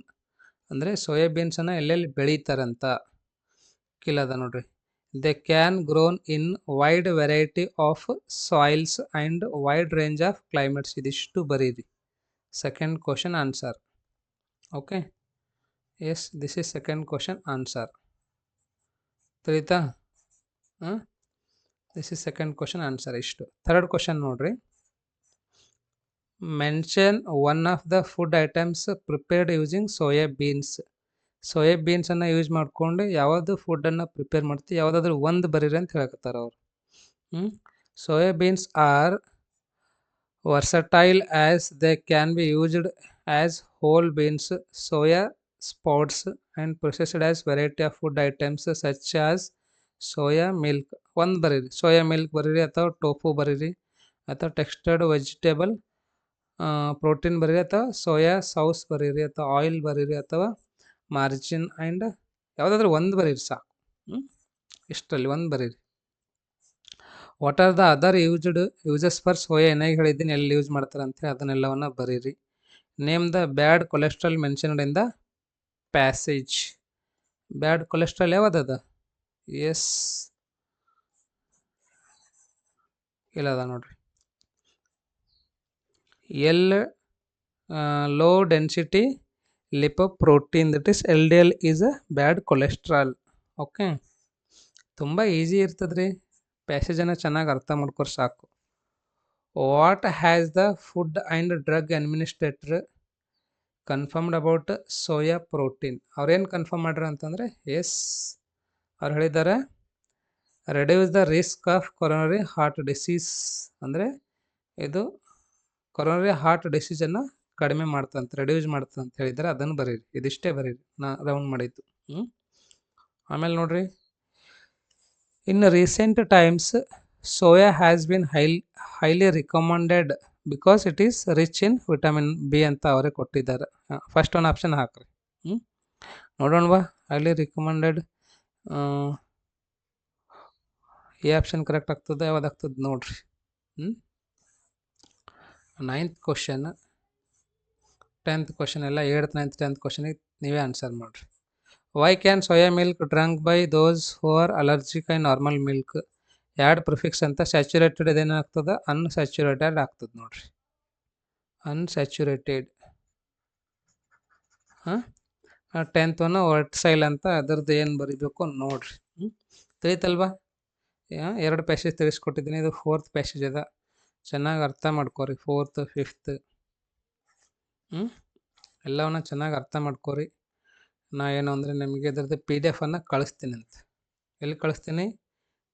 A: ಅಂದರೆ ಸೋಯಾಬೀನ್ಸನ್ನು ಎಲ್ಲೆಲ್ಲಿ ಬೆಳೀತಾರಂತ ಕಿಲ್ಲದ ನೋಡ್ರಿ. They can grown in wide variety of soils and wide range of climates. ಇದಿಷ್ಟು ಬರೀರಿ. Second question answer. Okay, yes, this is second question answer. ತಿಳಿತಾ? This is second question answer. ಇಷ್ಟು. ಥರ್ಡ್ ಕ್ವಶನ್ ನೋಡ್ರಿ. Mention one of the food items prepared using soya beans. Soya ಬೀನ್ಸನ್ನು use ಮಾಡಿಕೊಂಡು ಯಾವುದು ಫುಡ್ಡನ್ನು prepare ಮಾಡ್ತೀವಿ, ಯಾವುದಾದ್ರೂ ಒಂದು ಬರೀರಿ ಅಂತ ಹೇಳಕತ್ತಾರ ಅವರು. Soya beans are versatile as they can be used as whole beans, soya sprouts, and processed as variety of food items such as soya milk. ಒಂದು ಬರೀರಿ, ಸೋಯಾ ಮಿಲ್ಕ್ ಬರೀರಿ, ಅಥವಾ ಟೋಫು ಬರೀರಿ, ಅಥವಾ ಟೆಕ್ಸ್ಟರ್ಡ್ ವೆಜಿಟೇಬಲ್ ಪ್ರೋಟೀನ್ ಬರೀರಿ, ಅಥವಾ ಸೋಯಾ ಸಾಸ್ ಬರೀರಿ, ಅಥವಾ ಆಯಿಲ್ ಬರೀರಿ, ಅಥವಾ ಮಾರ್ಜಿನ್ ಆ್ಯಂಡ್ ಯಾವುದಾದ್ರೂ ಒಂದು ಬರೀರಿ ಸಾಕು. ಇಷ್ಟರಲ್ಲಿ ಒಂದು ಬರೀರಿ. What are the other uses for soya? ಏನಾಗಿ ಹೇಳಿದ್ದೀನಿ, ಎಲ್ಲಿ ಯೂಸ್ ಮಾಡ್ತಾರೆ ಅಂತೇಳಿ ಅದನ್ನೆಲ್ಲವನ್ನು ಬರೀರಿ. Name the bad cholesterol mentioned in the passage. Bad cholesterol ಯಾವುದದ? ಎಸ್, ಇಲ್ಲದ ನೋಡ್ರಿ. L low density lipoprotein, that is LDL is a bad cholesterol. Okay, ತುಂಬ ಈಸಿ ಇರ್ತದ್ರಿ. ಪ್ಯಾಸೇಜನ್ನು ಚೆನ್ನಾಗಿ ಅರ್ಥ ಮಾಡ್ಕೊರ್ ಸಾಕು. What has the food and drug administrator confirmed about soya protein? ಅವ್ರೇನು ಕನ್ಫರ್ಮ್ ಮಾಡ್ರಿ ಅಂತಂದರೆ, ಎಸ್, ಅವ್ರು ಹೇಳಿದ್ದಾರೆ reduce the risk of coronary heart disease. ಅಂದರೆ ಇದು ಕೊರೋನರಿ ಹಾರ್ಟ್ ಡಿಸೀಸನ್ನು ಕಡಿಮೆ ಮಾಡ್ತಂತ, ರೆಡ್ಯೂಸ್ ಮಾಡ್ತಂತ ಹೇಳಿದ್ದಾರೆ. ಅದನ್ನು ಬರೀರಿ. ಇದಿಷ್ಟೇ ಬರೀರಿ, ನಾ ರೌಂಡ್ ಮಾಡಿದ್ದು. ಆಮೇಲೆ ನೋಡ್ರಿ, ಇನ್ recent times soya has been highly recommended because it is rich in vitamin B ಅಂತ ಅವರೇ ಕೊಟ್ಟಿದ್ದಾರೆ. ಫಸ್ಟ್ ಒಂದು ಆಪ್ಷನ್ ಹಾಕ್ರಿ. ನೋಡೋಣವಾ, ಹೈಲಿ ರಿಕಮೆಂಡೆಡ್ ಈ ಆಪ್ಷನ್ ಕರೆಕ್ಟ್ ಆಗ್ತದೆ, ಯಾವ್ದಾಗ್ತದೆ ನೋಡ್ರಿ. 9th ಕ್ವಶನ್, 10th ಕ್ವಶನ್ ಎಲ್ಲ 8th, 9th, 10th ಕ್ವಶನಿಗೆ ನೀವೇ ಆನ್ಸರ್ ಮಾಡಿರಿ. Y can soya milk drunk by those who are allergic and normal milk? ಎರಡು ಪ್ರಿಫಿಕ್ಸ್ ಅಂತ. ಸ್ಯಾಚುರೇಟೆಡ್ ಇದೇನಾಗ್ತದೆ? ಅನ್ಸ್ಯಾಚುರೇಟೆಡ್ ಆಗ್ತದೆ ನೋಡ್ರಿ. ಅನ್ಸ್ಯಾಚುರೇಟೆಡ್. 10th ಒನ್ ವರ್ಟ್ಸೈಲ್ ಅಂತ. ಅದರದ್ದು ಏನು ಬರೀಬೇಕು ನೋಡ್ರಿ. ತಿಳಿತಲ್ವಾ? ಎರಡು ಪ್ಯಾಸೇಜ್ ತಿಳಿಸ್ಕೊಟ್ಟಿದ್ದೀನಿ. ಇದು 4th ಪ್ಯಾಸೇಜ್ ಅದ. ಚೆನ್ನಾಗಿ ಅರ್ಥ ಮಾಡ್ಕೋರಿ. 4th, 5th ಎಲ್ಲವನ್ನ ಚೆನ್ನಾಗಿ ಅರ್ಥ ಮಾಡ್ಕೋರಿ. ನಾ ಏನು ಅಂದರೆ ನಿಮಗೆ ಇದರದ್ದು PDF ಅನ್ನು ಕಳಿಸ್ತೀನಿ ಅಂತ. ಎಲ್ಲಿ ಕಳಿಸ್ತೀನಿ?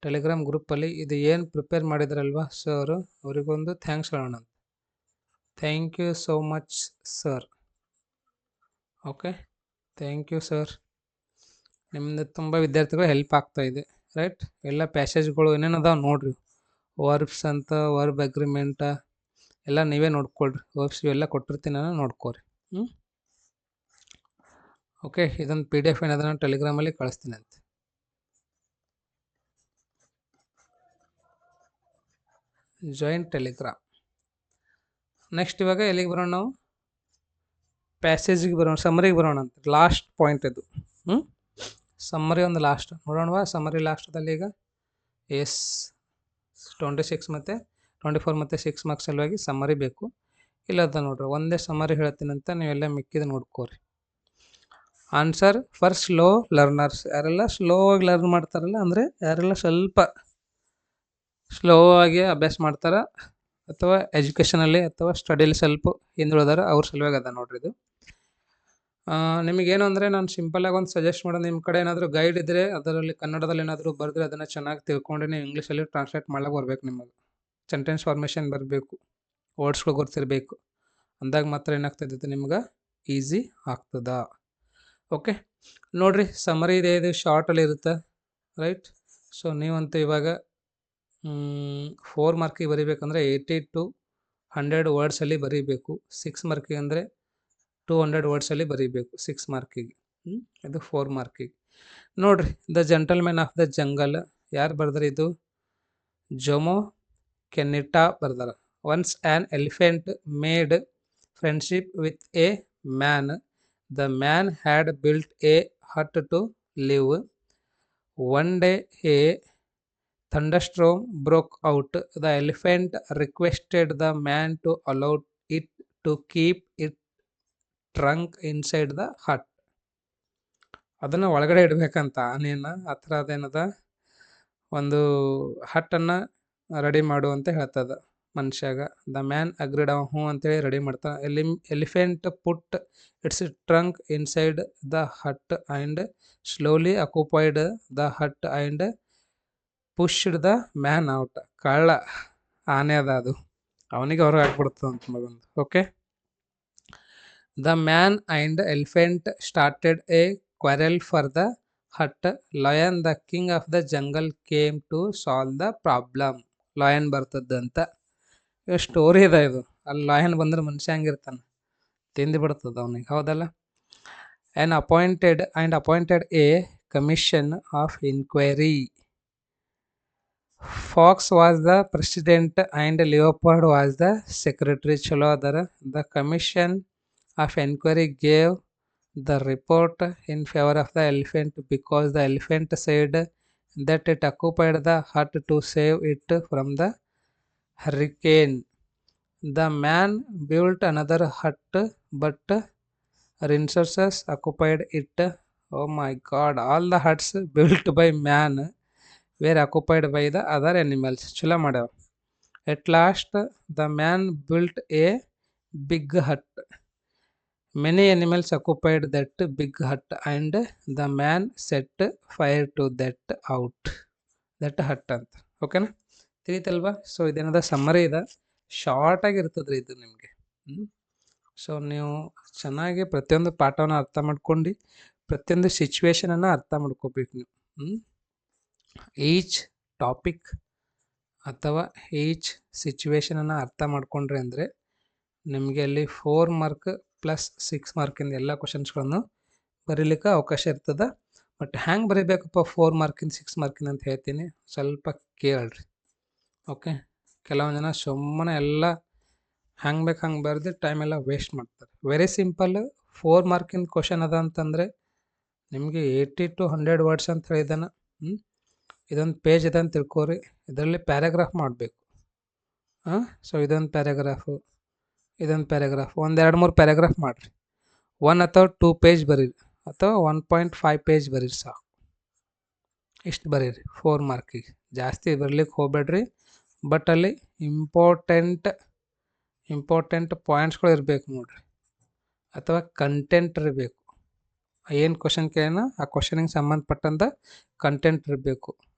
A: ಟೆಲಿಗ್ರಾಮ್ ಗ್ರೂಪಲ್ಲಿ. ಇದು ಏನು ಪ್ರಿಪೇರ್ ಮಾಡಿದ್ರಲ್ವ ಸರ್, ಅವರಿಗೊಂದು ಥ್ಯಾಂಕ್ಸ್ ಹೇಳೋಣ ಅಂತ. Thank you so much sir. Okay, thank you sir. ನಿಮ್ಮದು ತುಂಬ ವಿದ್ಯಾರ್ಥಿಗಳು ಹೆಲ್ಪ್ ಆಗ್ತಾಯಿದೆ, ರೈಟ್? ಎಲ್ಲ ಪ್ಯಾಸೇಜ್ಗಳು ಏನೇನು ಅದಾವೆ ನೋಡಿರಿ. ವರ್ಬ್ಸ್ ಅಂತ, ವರ್ಬ್ ಅಗ್ರಿಮೆಂಟ ಎಲ್ಲ ನೀವೇ ನೋಡ್ಕೊಳ್ರಿ. ವರ್ಬ್ಸ್ ಇವೆಲ್ಲ ಕೊಟ್ಟಿರ್ತೀನಿ, ನಾನು ನೋಡ್ಕೊರಿ. ಓಕೆ, ಇದೊಂದು PDF ಏನಾದ್ರೆ ನಾನು ಟೆಲಿಗ್ರಾಮಲ್ಲಿ ಕಳಿಸ್ತೀನಿ ಅಂತ. Join Telegram. ನೆಕ್ಸ್ಟ್ ಇವಾಗ ಎಲ್ಲಿಗೆ ಬರೋಣ ನಾವು? ಪ್ಯಾಸೇಜಿಗೆ ಬರೋಣ, ಸಮ್ಮರಿಗೆ ಬರೋಣ ಅಂತ. ಲಾಸ್ಟ್ ಪಾಯಿಂಟ್ ಇದು. ಸಮ್ಮರಿ ಒಂದು ಲಾಸ್ಟ್ ನೋಡೋಣವಾ? ಸಮ್ಮರಿ ಲಾಸ್ಟದಲ್ಲಿ ಈಗ ಎಸ್ 26 ಮತ್ತು 24 ಮತ್ತು 6 ಮಾರ್ಕ್ಸ್ ಸಲುವಾಗಿ ಸಮ್ಮರಿ ಬೇಕು. ಇಲ್ಲದ ನೋಡ್ರಿ, ಒಂದೇ ಸಮ್ಮರಿ ಹೇಳ್ತೀನಿ ಅಂತ ನೀವೆಲ್ಲ ಮಿಕ್ಕಿದ ನೋಡ್ಕೋರಿ. Answer for slow learners. ಯಾರೆಲ್ಲ ಸ್ಲೋ ಆಗಿ ಲರ್ನ್ ಮಾಡ್ತಾರಲ್ಲ, ಅಂದರೆ ಯಾರೆಲ್ಲ ಸ್ವಲ್ಪ ಸ್ಲೋ ಆಗಿ ಅಭ್ಯಾಸ ಮಾಡ್ತಾರ ಅಥವಾ ಎಜುಕೇಷನಲ್ಲಿ ಅಥವಾ ಸ್ಟಡಿಲಿ ಸ್ವಲ್ಪ ಹಿಂದುಳಿದಾರ ಅವ್ರ ಸಲುವಾಗಿ ಅದ ನೋಡ್ರಿ ಇದು. ನಿಮಗೇನು ಅಂದರೆ ನಾನು ಸಿಂಪಲಾಗಿ ಒಂದು ಸಜೆಸ್ಟ್ ಮಾಡೋದು, ನಿಮ್ಮ ಕಡೆ ಏನಾದರೂ ಗೈಡ್ ಇದ್ದರೆ ಅದರಲ್ಲಿ ಕನ್ನಡದಲ್ಲಿ ಏನಾದರೂ ಬರೆದ್ರೆ ಅದನ್ನು ಚೆನ್ನಾಗಿ ತಿಳ್ಕೊಂಡು ನೀವು ಇಂಗ್ಲೀಷಲ್ಲಿ ಟ್ರಾನ್ಸ್ಲೇಟ್ ಮಾಡ್ಲಿಕ್ಕೆ ಬರ್ಬೇಕು. ನಿಮಗೆ ಸೆಂಟೆನ್ಸ್ ಫಾರ್ಮೇಷನ್ ಬರಬೇಕು, ವರ್ಡ್ಸ್ಗಳು ಗೊತ್ತಿರಬೇಕು. ಅಂದಾಗ ಮಾತ್ರ ಏನಾಗ್ತದೆ ನಿಮ್ಗೆ ಈಸಿ ಆಗ್ತದ. ಓಕೆ ನೋಡಿರಿ, ಸಮರಿ ಇದೆ, ಇದು ಶಾರ್ಟಲ್ಲಿ ಇರುತ್ತೆ, ರೈಟ್. ಸೊ ನೀವಂತೂ ಇವಾಗ 4 ಮಾರ್ಕಿಗೆ ಬರೀಬೇಕಂದ್ರೆ 80 to 100 ವರ್ಡ್ಸಲ್ಲಿ ಬರೀಬೇಕು. 6 ಮಾರ್ಕಿಗೆ ಅಂದರೆ 200 ವರ್ಡ್ಸಲ್ಲಿ ಬರೀಬೇಕು 6 ಮಾರ್ಕಿಗೆ. ಇದು 4 ಮಾರ್ಕಿಗೆ. ನೋಡಿರಿ, the gentlemen of the jungle ಯಾರು ಬರ್ದಾರೆ? ಇದು ಜೊಮೊ ಕೆನ್ನಿಟಾ ಬರ್ದಾರ. Once an elephant made friendship with A man. The man had built a hut to live. One day a thunderstorm broke out. The elephant requested the man to allow it to keep its trunk inside the hut. ಅದನ್ನು ಒಳಗಡೆ ಇಡಬೇಕಂತ ಆನೆಯನ್ನು. ಆ ಥರ ಅದೇನದ ಒಂದು ಹಟ್ಟನ್ನು ready ಮಾಡು ಅಂತ ಹೇಳ್ತದ ಮನುಷ್ಯಾಗ. The man agreed, ಹ್ಞೂ ಅಂತೇಳಿ ರೆಡಿ ಮಾಡ್ತಾನೆ. Elephant put it's trunk inside the hut and slowly occupied the hut and pushed the man out. ಕಳ್ಳ ಆನೆ ಅದ, ಅದು ಅವನಿಗೆ ಹೊರಗೆ ಹಾಕ್ಬಿಡ್ತದಂತ ಮಗಂದು. Okay, the man and elephant started A quarrel for the hut. Lion, the king of the jungle, came to solve the problem. Lion ಬರ್ತದಂತ story ಇದೆ ಇದು. ಅಲ್ಲಿ ಲಾಯನ್ ಬಂದ್ರೆ ಮನುಷ್ಯ ಹಂಗಿರ್ತಾನೆ, ತಿಂದು ಬಿಡ್ತದ ಅವನಿಗೆ, ಹೌದಲ್ಲ. appointed a commission of inquiry. Fox was the president and Leopard was the secretary. ಚಲೋ ಅದರ. The commission of inquiry gave the report in favor of the elephant because the elephant said that it occupied the hut to save it from the hurricane. The man built another hut but rhinoceros occupied it. Oh my god, all the huts built by man were occupied by the other animals. ಚಲೋ ಮಾಡ್ಯಾವ. At last the man built a big hut. Many animals occupied that big hut and the man set fire to that hut ಅಂತ. ಓಕೆನಾ, ತಿಳಿತಲ್ವಾ? So ಇದೇನದ summary ಇದೆ, short ಆಗಿರ್ತದ್ರಿ ಇದು ನಿಮಗೆ. So ನೀವು ಚೆನ್ನಾಗಿ ಪ್ರತಿಯೊಂದು ಪಾಠವನ್ನು ಅರ್ಥ ಮಾಡ್ಕೊಂಡು ಪ್ರತಿಯೊಂದು ಸಿಚುವೇಶನನ್ನು ಅರ್ಥ ಮಾಡ್ಕೋಬೇಕು ನೀವು. ಈಚ್ ಟಾಪಿಕ್ ಅಥವಾ ಈಚ್ ಸಿಚುವೇಶನನ್ನು ಅರ್ಥ ಮಾಡ್ಕೊಂಡ್ರಿ ಅಂದರೆ ನಿಮಗೆ ಅಲ್ಲಿ 4 ಮಾರ್ಕ್ ಪ್ಲಸ್ 6 ಮಾರ್ಕಿಂದ ಎಲ್ಲ ಕ್ವಶನ್ಸ್ಗಳನ್ನು ಬರೀಲಿಕ್ಕೆ ಅವಕಾಶ ಇರ್ತದೆ. ಬಟ್ ಹ್ಯಾಂಗೆ ಬರೀಬೇಕಪ್ಪ 4 ಮಾರ್ಕಿಂದ 6 ಮಾರ್ಕಿಂದ ಅಂತ ಹೇಳ್ತೀನಿ, ಸ್ವಲ್ಪ ಕೇಳ್ರಿ. ಓಕೆ, ಕೆಲವೊಂದು ಜನ ಸುಮ್ಮನೆ ಎಲ್ಲ ಹಂಗೆ ಬೇಕು ಹಂಗೆ ಬರೆದು ಟೈಮೆಲ್ಲ ವೇಸ್ಟ್ ಮಾಡ್ತಾರೆ. Very simple. 4 ಮಾರ್ಕಿಂದ ಕ್ವಶನ್ ಅದ ಅಂತಂದರೆ ನಿಮಗೆ 80 to 100 ವರ್ಡ್ಸ್ ಅಂತ ಹೇಳಿದಾನೆ. ಇದೊಂದು ಪೇಜ್ ಇದೆ ಅಂತ ತಿಳ್ಕೊರಿ, ಇದರಲ್ಲಿ ಪ್ಯಾರಾಗ್ರಾಫ್ ಮಾಡಬೇಕು. ಸೊ ಇದೊಂದು ಪ್ಯಾರಾಗ್ರಾಫು, ಇದೊಂದು ಪ್ಯಾರಾಗ್ರಾಫ್, 1-2-3 ಪ್ಯಾರಾಗ್ರಾಫ್ ಮಾಡಿರಿ. 1 ಅಥವಾ 2 ಪೇಜ್ ಬರೀರಿ ಅಥವಾ 1.5 ಪೇಜ್ ಬರೀರಿ ಸಾಕು. ಇಷ್ಟು ಬರೀರಿ 4 ಮಾರ್ಕಿಗೆ. ಜಾಸ್ತಿ ಬರಲಿಕ್ಕೆ ಹೋಗ್ಬೇಡ್ರಿ. ಬಟ್ ಅಲ್ಲಿ ಇಂಪಾರ್ಟೆಂಟ್ ಪಾಯಿಂಟ್ಸ್ಗಳು ಇರಬೇಕು ನೋಡಿರಿ, ಅಥವಾ ಕಂಟೆಂಟ್ ಇರಬೇಕು. ಏನು ಕ್ವಶನ್ ಕೇಳೋಣ ಆ ಕ್ವಶನಿಗೆ ಸಂಬಂಧಪಟ್ಟಂಥ ಕಂಟೆಂಟ್ ಇರಬೇಕು.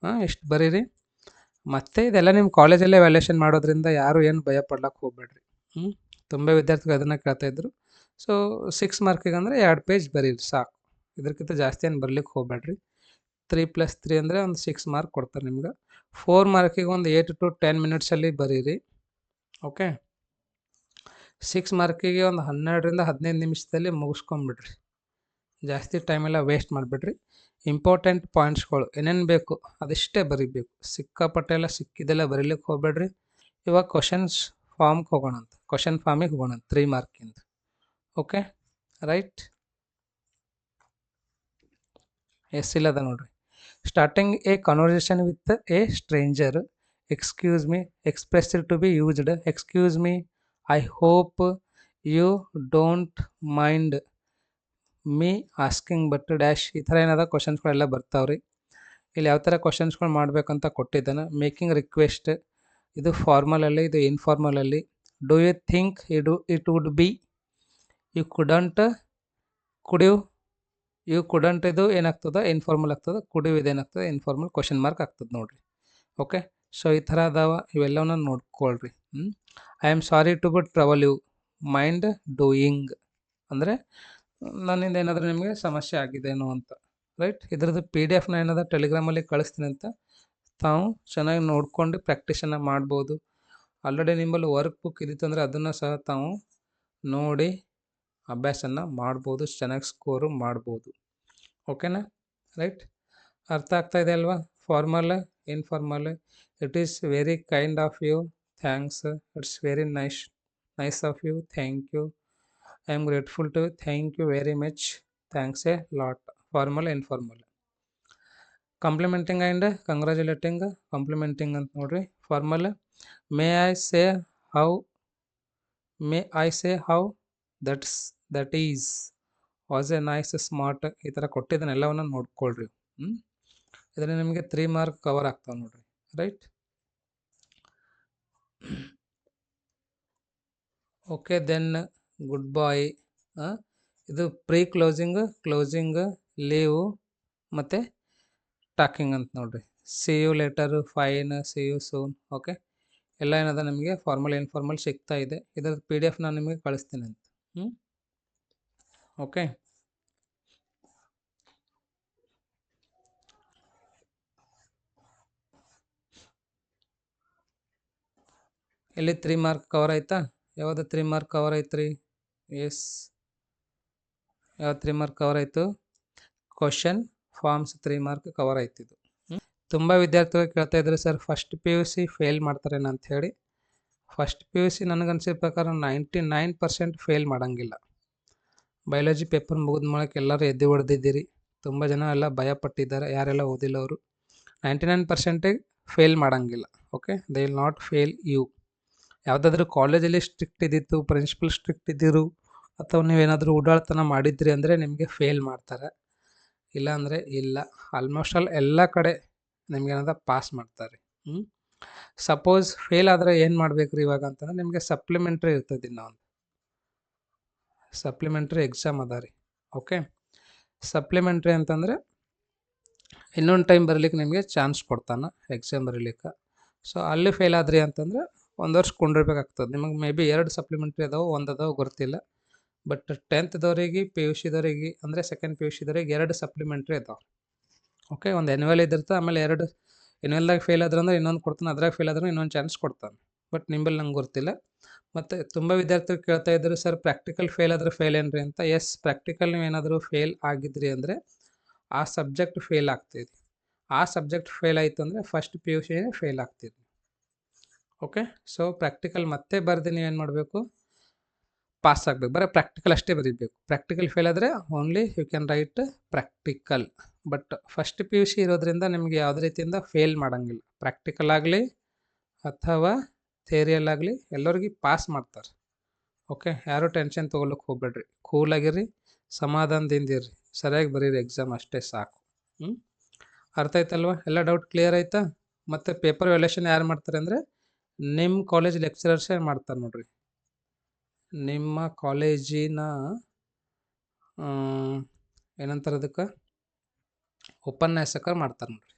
A: ಇಷ್ಟು ಬರೀರಿ. ಮತ್ತು ಇದೆಲ್ಲ ನಿಮ್ಮ ಕಾಲೇಜಲ್ಲೇ ವ್ಯಾಲ್ಯೂಯೇಷನ್ ಮಾಡೋದ್ರಿಂದ ಯಾರು ಏನು ಭಯ ಪಡ್ಲಕ್ಕೆ ಹೋಗ್ಬೇಡ್ರಿ. ತುಂಬ ವಿದ್ಯಾರ್ಥಿಗಳು ಅದನ್ನು ಕೇಳ್ತಾಯಿದ್ರು. ಸೊ 6 ಮಾರ್ಕಿಗೆ ಅಂದರೆ 2 ಪೇಜ್ ಬರೀರಿ ಸಾಕು, ಇದಕ್ಕಿಂತ ಜಾಸ್ತಿ ಏನು ಬರಲಿಕ್ಕೆ ಹೋಗ್ಬೇಡ್ರಿ. 3+3 ಅಂದರೆ ಒಂದು 6 ಮಾರ್ಕ್ ಕೊಡ್ತಾರೆ ನಿಮ್ಗೆ. 4 ಮಾರ್ಕಿಗೆ ಒಂದು 8 to 10 ಮಿನಿಟ್ಸಲ್ಲಿ ಬರೀರಿ. ಓಕೆ, 6 ಮಾರ್ಕಿಗೆ ಒಂದು 12-15 ನಿಮಿಷದಲ್ಲಿ ಮುಗಿಸ್ಕೊಂಬಿಡ್ರಿ. ಜಾಸ್ತಿ ಟೈಮೆಲ್ಲ ವೇಸ್ಟ್ ಮಾಡಿಬಿಡ್ರಿ. ಇಂಪಾರ್ಟೆಂಟ್ ಪಾಯಿಂಟ್ಸ್ಗಳು ಏನೇನು ಬೇಕು ಅದಿಷ್ಟೇ ಬರೀಬೇಕು. ಸಿಕ್ಕಾಪಟ್ಟೆಲ್ಲ ಸಿಕ್ಕಿದೆಲ್ಲ ಬರೀಲಿಕ್ಕೆ ಹೋಗ್ಬೇಡ್ರಿ. ಇವಾಗ ಕ್ವಶನ್ಸ್ ಫಾರ್ಮ್ಗೆ ಹೋಗೋಣ ಅಂತ, ಕ್ವಶನ್ ಫಾರ್ಮಿಗೆ ಹೋಗೋಣ 3 ಮಾರ್ಕಿಂದ. ಓಕೆ ರೈಟ್, ಇಲ್ಲದ ನೋಡ್ರಿ. Starting a conversation with a stranger. Excuse me expressed to be used. Excuse me, I hope you don't mind me asking but dash ಈ ಥರ ಏನಾದ ಕ್ವಶನ್ಸ್ಗಳೆಲ್ಲ ಬರ್ತಾವ್ರಿ. ಇಲ್ಲಿ ಯಾವ ಥರ ಕ್ವಶನ್ಸ್ಗಳು ಮಾಡಬೇಕಂತ ಕೊಟ್ಟಿದ್ದಾನೆ. ಮೇಕಿಂಗ್ ರಿಕ್ವೆಸ್ಟ್ ಇದು ಫಾರ್ಮಲಲ್ಲಿ, ಇದು ಇನ್ಫಾರ್ಮಲಲ್ಲಿ. Do you think it would be, you couldn't, could you couldn't ಇದು ಏನಾಗ್ತದೆ ಇನ್ಫಾರ್ಮಲ್ ಆಗ್ತದೆ, ಕುಡ್ ಯು ಇದೇನಾಗ್ತದೆ ಇನ್ಫಾರ್ಮಲ್ ಕ್ವಶನ್ ಮಾರ್ಕ್ ಆಗ್ತದೆ ನೋಡಿರಿ. ಓಕೆ, ಸೊ ಈ ಥರ ಅದಾವ, ಇವೆಲ್ಲವನ್ನ ನೋಡ್ಕೊಳ್ರಿ. I am sorry to but trouble you, mind doing ಅಂದರೆ ನನ್ನಿಂದ ಏನಾದರೂ ನಿಮಗೆ ಸಮಸ್ಯೆ ಆಗಿದೆನೋ ಅಂತ, ರೈಟ್. ಇದ್ರದ್ದು PDF ಏನಾದರೂ ಟೆಲಿಗ್ರಾಮಲ್ಲಿ ಕಳಿಸ್ತೀನಿ ಅಂತ ತಾವು ಚೆನ್ನಾಗಿ ನೋಡ್ಕೊಂಡು ಪ್ರಾಕ್ಟೀಸನ್ನು ಮಾಡ್ಬೋದು. ಆಲ್ರೆಡಿ ನಿಮ್ಮಲ್ಲಿ ವರ್ಕ್ ಬುಕ್ ಇದ್ದಿತ್ತು ಅಂದರೆ ಅದನ್ನು ಸಹ ತಾವು ನೋಡಿ ಅಭ್ಯಾಸನ ಮಾಡ್ಬೋದು, ಚೆನ್ನಾಗಿ ಸ್ಕೋರು ಮಾಡ್ಬೋದು. ಓಕೆನಾ, ರೈಟ್. ಅರ್ಥ ಆಗ್ತಾ ಇದೆ ಅಲ್ವಾ? Formal, informal. It is very kind of you, thanks. It's very nice of you, thank you. I am grateful to, thank you very much, thanks a lot. Formal, informal. Complimenting and congratulating. Complimenting ಅಂತ ನೋಡ್ರಿ. Formal, may I say how that is was a nice smart. ಈ ಥರ ಕೊಟ್ಟಿದ್ದಾನೆ, ಎಲ್ಲವನ್ನ ನೋಡ್ಕೊಳ್ರಿ. ಇದರಲ್ಲಿ ನಿಮಗೆ 3 mark cover ಆಗ್ತಾವೆ ನೋಡ್ರಿ, right. Okay, then goodbye. ಇದು ಪ್ರೀ ಕ್ಲೋಸಿಂಗ್, ಲೀವ್ ಮತ್ತು ಟಾಕಿಂಗ್ ಅಂತ ನೋಡ್ರಿ. See you later, fine, see you soon. Okay, ಎಲ್ಲ ಏನದ ನಿಮಗೆ ಫಾರ್ಮಲ್, ಇನ್ಫಾರ್ಮಲ್ ಸಿಗ್ತಾ ಇದೆ. ಇದರ PDF ನಾನು ನಿಮಗೆ ಕಳಿಸ್ತೀನಿ ಅಂತ. ಓಕೆ, ಇಲ್ಲಿ 3 ಮಾರ್ಕ್ ಕವರ್ ಆಯ್ತಾ? ಯಾವುದು 3 ಮಾರ್ಕ್ ಕವರ್ ಐತ್ರಿ? ಎಸ್, ಯಾವ್ದು 3 ಮಾರ್ಕ್ ಕವರ್ ಆಯಿತು? ಕ್ವಶನ್ ಫಾರ್ಮ್ಸ್ 3 ಮಾರ್ಕ್ ಕವರ್ ಆಯ್ತಿದ್ದು. ತುಂಬ ವಿದ್ಯಾರ್ಥಿಗಳು ಕೇಳ್ತಾ ಇದ್ದಾರೆ, ಸರ್ ಫಸ್ಟ್ PUC ಫೇಲ್ ಮಾಡ್ತಾರೇನ ಅಂತ ಹೇಳಿ. ಫಸ್ಟ್ PUC ನನಗನ್ಸಿದ ಪ್ರಕಾರ 99% ಫೇಲ್ ಮಾಡೋಂಗಿಲ್ಲ. ಬಯಾಲಜಿ ಪೇಪರ್ ಮುಗಿದ ಮೂಲಕ ಎಲ್ಲರೂ ಎದ್ದು ಹೊಡೆದಿದ್ದೀರಿ. ತುಂಬ ಜನ ಎಲ್ಲ ಭಯಪಟ್ಟಿದ್ದಾರೆ, ಯಾರೆಲ್ಲ ಓದಿಲ್ಲ ಅವರು. 99% ಫೇಲ್ ಮಾಡೋಂಗಿಲ್ಲ. Okay, they will not fail you. ಯಾವುದಾದ್ರೂ ಕಾಲೇಜಲ್ಲಿ ಸ್ಟ್ರಿಕ್ಟ್ ಇದ್ದಿತ್ತು, ಪ್ರಿನ್ಸಿಪಲ್ ಸ್ಟ್ರಿಕ್ಟ್ ಇದ್ದಿರು, ಅಥವಾ ನೀವೇನಾದರೂ ಓಡಾಡ್ತನ ಮಾಡಿದ್ರಿ ಅಂದರೆ ನಿಮಗೆ ಫೇಲ್ ಮಾಡ್ತಾರೆ. ಇಲ್ಲಾಂದರೆ ಇಲ್ಲ. ಆಲ್ಮೋಸ್ಟ್ ಆಲ್ ಎಲ್ಲ ಕಡೆ ನಿಮ್ಗೇನಾದ ಪಾಸ್ ಮಾಡ್ತಾರೆ. ಸಪೋಸ್ ಫೇಲ್ ಆದರೆ ಏನು ಮಾಡ್ಬೇಕು ರೀ ಇವಾಗ ಅಂತಂದ್ರೆ, ನಿಮಗೆ ಸಪ್ಲಿಮೆಂಟ್ರಿ ಇರ್ತದೆ. ಇನ್ನೊಂದು ಸಪ್ಲಿಮೆಂಟ್ರಿ ಎಕ್ಸಾಮ್ ಅದ ರೀ. ಓಕೆ, ಸಪ್ಲಿಮೆಂಟ್ರಿ ಅಂತಂದರೆ ಇನ್ನೊಂದು ಟೈಮ್ ಬರಲಿಕ್ಕೆ ನಿಮಗೆ ಚಾನ್ಸ್ ಕೊಡ್ತಾನೆ ಎಕ್ಸಾಮ್ ಬರೀಲಿಕ್ಕೆ. ಸೊ ಅಲ್ಲಿ ಫೇಲ್ ಆದ್ರಿ ಅಂತಂದರೆ 1 ವರ್ಷ ಕೊಂಡಿರ್ಬೇಕಾಗ್ತದೆ. ನಿಮಗೆ ಮೇ ಬಿ 2 ಸಪ್ಲಿಮೆಂಟ್ರಿ ಅದಾವೆ, 1 ಅದಾವೆ ಗೊತ್ತಿಲ್ಲ. ಬಟ್ 10th PUCದವರಿಗೆ ಅಂದರೆ ಸೆಕೆಂಡ್ PUCದವ್ರಿಗೆ 2 ಸಪ್ಲಿಮೆಂಟ್ರಿ ಅದಾವೆ. ಓಕೆ, ಒಂದು ಎನ್ಯುವಲ್ ಇದ್ದಿರ್ತದೆ, ಆಮೇಲೆ 2 ಎನ್ಯುವಲ್ದಾಗ ಫೇಲ್ ಆದ್ರೆ ಅಂದರೆ ಇನ್ನೊಂದು ಕೊಡ್ತಾನೆ, ಅದ್ರಾಗ ಫೇಲ್ ಆದ್ರೆ ಇನ್ನೊಂದು ಚಾನ್ಸ್ ಕೊಡ್ತಾನೆ. ಬಟ್ ನಿಂಬಲ್ಲಿ ನಂಗೆ ಗೊತ್ತಿಲ್ಲ. ಮತ್ತು ತುಂಬ ವಿದ್ಯಾರ್ಥಿಗಳು ಕೇಳ್ತಾ ಇದ್ರು, ಸರ್ ಪ್ರಾಕ್ಟಿಕಲ್ ಫೇಲ್ ಆದರೆ ಫೇಲ್ ಏನ್ರಿ ಅಂತ. ಎಸ್, ಪ್ರಾಕ್ಟಿಕಲ್ ನೀವೇನಾದರೂ ಫೇಲ್ ಆಗಿದ್ರಿ ಅಂದರೆ ಆ ಸಬ್ಜೆಕ್ಟ್ ಫೇಲ್ ಆಗ್ತಿದೆ. ಆ ಸಬ್ಜೆಕ್ಟ್ ಫೇಲ್ ಆಯಿತು ಅಂದರೆ ಫಸ್ಟ್ PUC ಫೇಲ್ ಆಗ್ತಿದೆ. ಓಕೆ, ಸೊ ಪ್ರಾಕ್ಟಿಕಲ್ ಮತ್ತೆ ಬರೆದು ನೀವೇನು ಮಾಡಬೇಕು, ಪಾಸ್ ಆಗಬೇಕು. ಬರೀ ಪ್ರಾಕ್ಟಿಕಲ್ ಅಷ್ಟೇ ಬರೀಬೇಕು. ಪ್ರಾಕ್ಟಿಕಲ್ ಫೇಲ್ ಆದರೆ only you can write practical. But first PUC ಇರೋದ್ರಿಂದ ನಿಮಗೆ ಯಾವುದೇ ರೀತಿಯಿಂದ ಫೇಲ್ ಮಾಡೋಂಗಿಲ್ಲ. ಪ್ರಾಕ್ಟಿಕಲ್ ಆಗಲಿ ಅಥವಾ ಥಿಯರಿಯಲ್ಲಾಗಲಿ ಎಲ್ಲರಿಗೂ ಪಾಸ್ ಮಾಡ್ತಾರೆ. ಓಕೆ, ಯಾರೂ ಟೆನ್ಷನ್ ತೊಗೊಳಕ್ಕೆ ಹೋಗ್ಬೇಡ್ರಿ, ಕೂಲಾಗಿರ್ರಿ, ಸಮಾಧಾನದಿಂದಿರ್ರಿ, ಸರಿಯಾಗಿ ಬರೀರಿ ಎಕ್ಸಾಮ್, ಅಷ್ಟೇ ಸಾಕು. ಅರ್ಥ ಆಯ್ತಲ್ವ? ಎಲ್ಲ ಡೌಟ್ ಕ್ಲಿಯರ್ ಆಯ್ತಾ? ಮತ್ತು ಪೇಪರ್ ವ್ಯಾಲ್ಯೂಯೇಷನ್ ಯಾರು ಮಾಡ್ತಾರೆ ಅಂದರೆ ನಿಮ್ಮ ಕಾಲೇಜ್ ಲೆಕ್ಚರರ್ಸೇ ಮಾಡ್ತಾರೆ ನೋಡ್ರಿ. ನಿಮ್ಮ ಕಾಲೇಜಿನ ಏನಂತಾರೆ ಅದಕ್ಕೆ, ಉಪನ್ಯಾಸಕರು ಮಾಡ್ತಾರೆ ನೋಡ್ರಿ.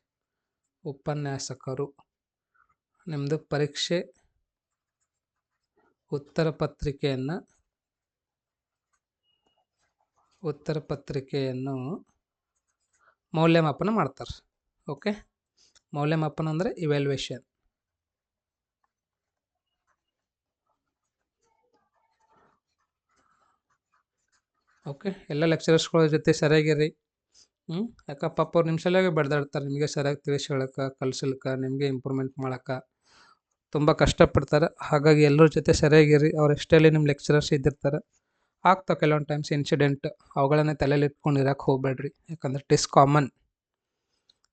A: ಉಪನ್ಯಾಸಕರು ನಿಮ್ಮದು ಪರೀಕ್ಷೆ ಉತ್ತರ ಪತ್ರಿಕೆಯನ್ನು ಮೌಲ್ಯಮಾಪನ ಮಾಡ್ತಾರೆ. ಓಕೆ, ಮೌಲ್ಯಮಾಪನ ಅಂದರೆ ಇವ್ಯಾಲ್ಯೂಯೇಷನ್. ಓಕೆ, ಎಲ್ಲ ಲೆಕ್ಚರರ್ಸ್ಗಳ ಜೊತೆ ಸರಿಯಾಗಿರಿ. ಯಾಕೆ ಪಾಪ ಅವ್ರು ನಿಮ್ಮ ಸಲುವಾಗಿ ಬಡ್ದಾಡ್ತಾರೆ, ನಿಮಗೆ ಸರಿಯಾಗಿ ತಿಳಿಸಿ ಹೇಳಕ್ಕೆ, ಕಲಿಸ್ಲಿಕ್ಕೆ, ನಿಮಗೆ ಇಂಪ್ರೂವ್ಮೆಂಟ್ ಮಾಡೋಕ್ಕೆ ತುಂಬ ಕಷ್ಟಪಡ್ತಾರೆ. ಹಾಗಾಗಿ ಎಲ್ಲರ ಜೊತೆ ಸರಿಯಾಗಿರಿ. ಅವ್ರು ಎಷ್ಟೇ ನಿಮ್ಮ ಲೆಕ್ಚರರ್ಸ್ ಇದ್ದಿರ್ತಾರೆ, ಆಗ್ತಾವೆ ಕೆಲವೊಂದು ಟೈಮ್ಸ್ ಇನ್ಸಿಡೆಂಟ್. ಅವುಗಳನ್ನೇ ತಲೆಯಲ್ಲಿ ಇಟ್ಕೊಂಡು ಇರೋಕ್ಕೆ ಹೋಗಬೇಡ್ರಿ. ಯಾಕಂದ್ರೆ ಇಟ್ ಇಸ್ ಕಾಮನ್.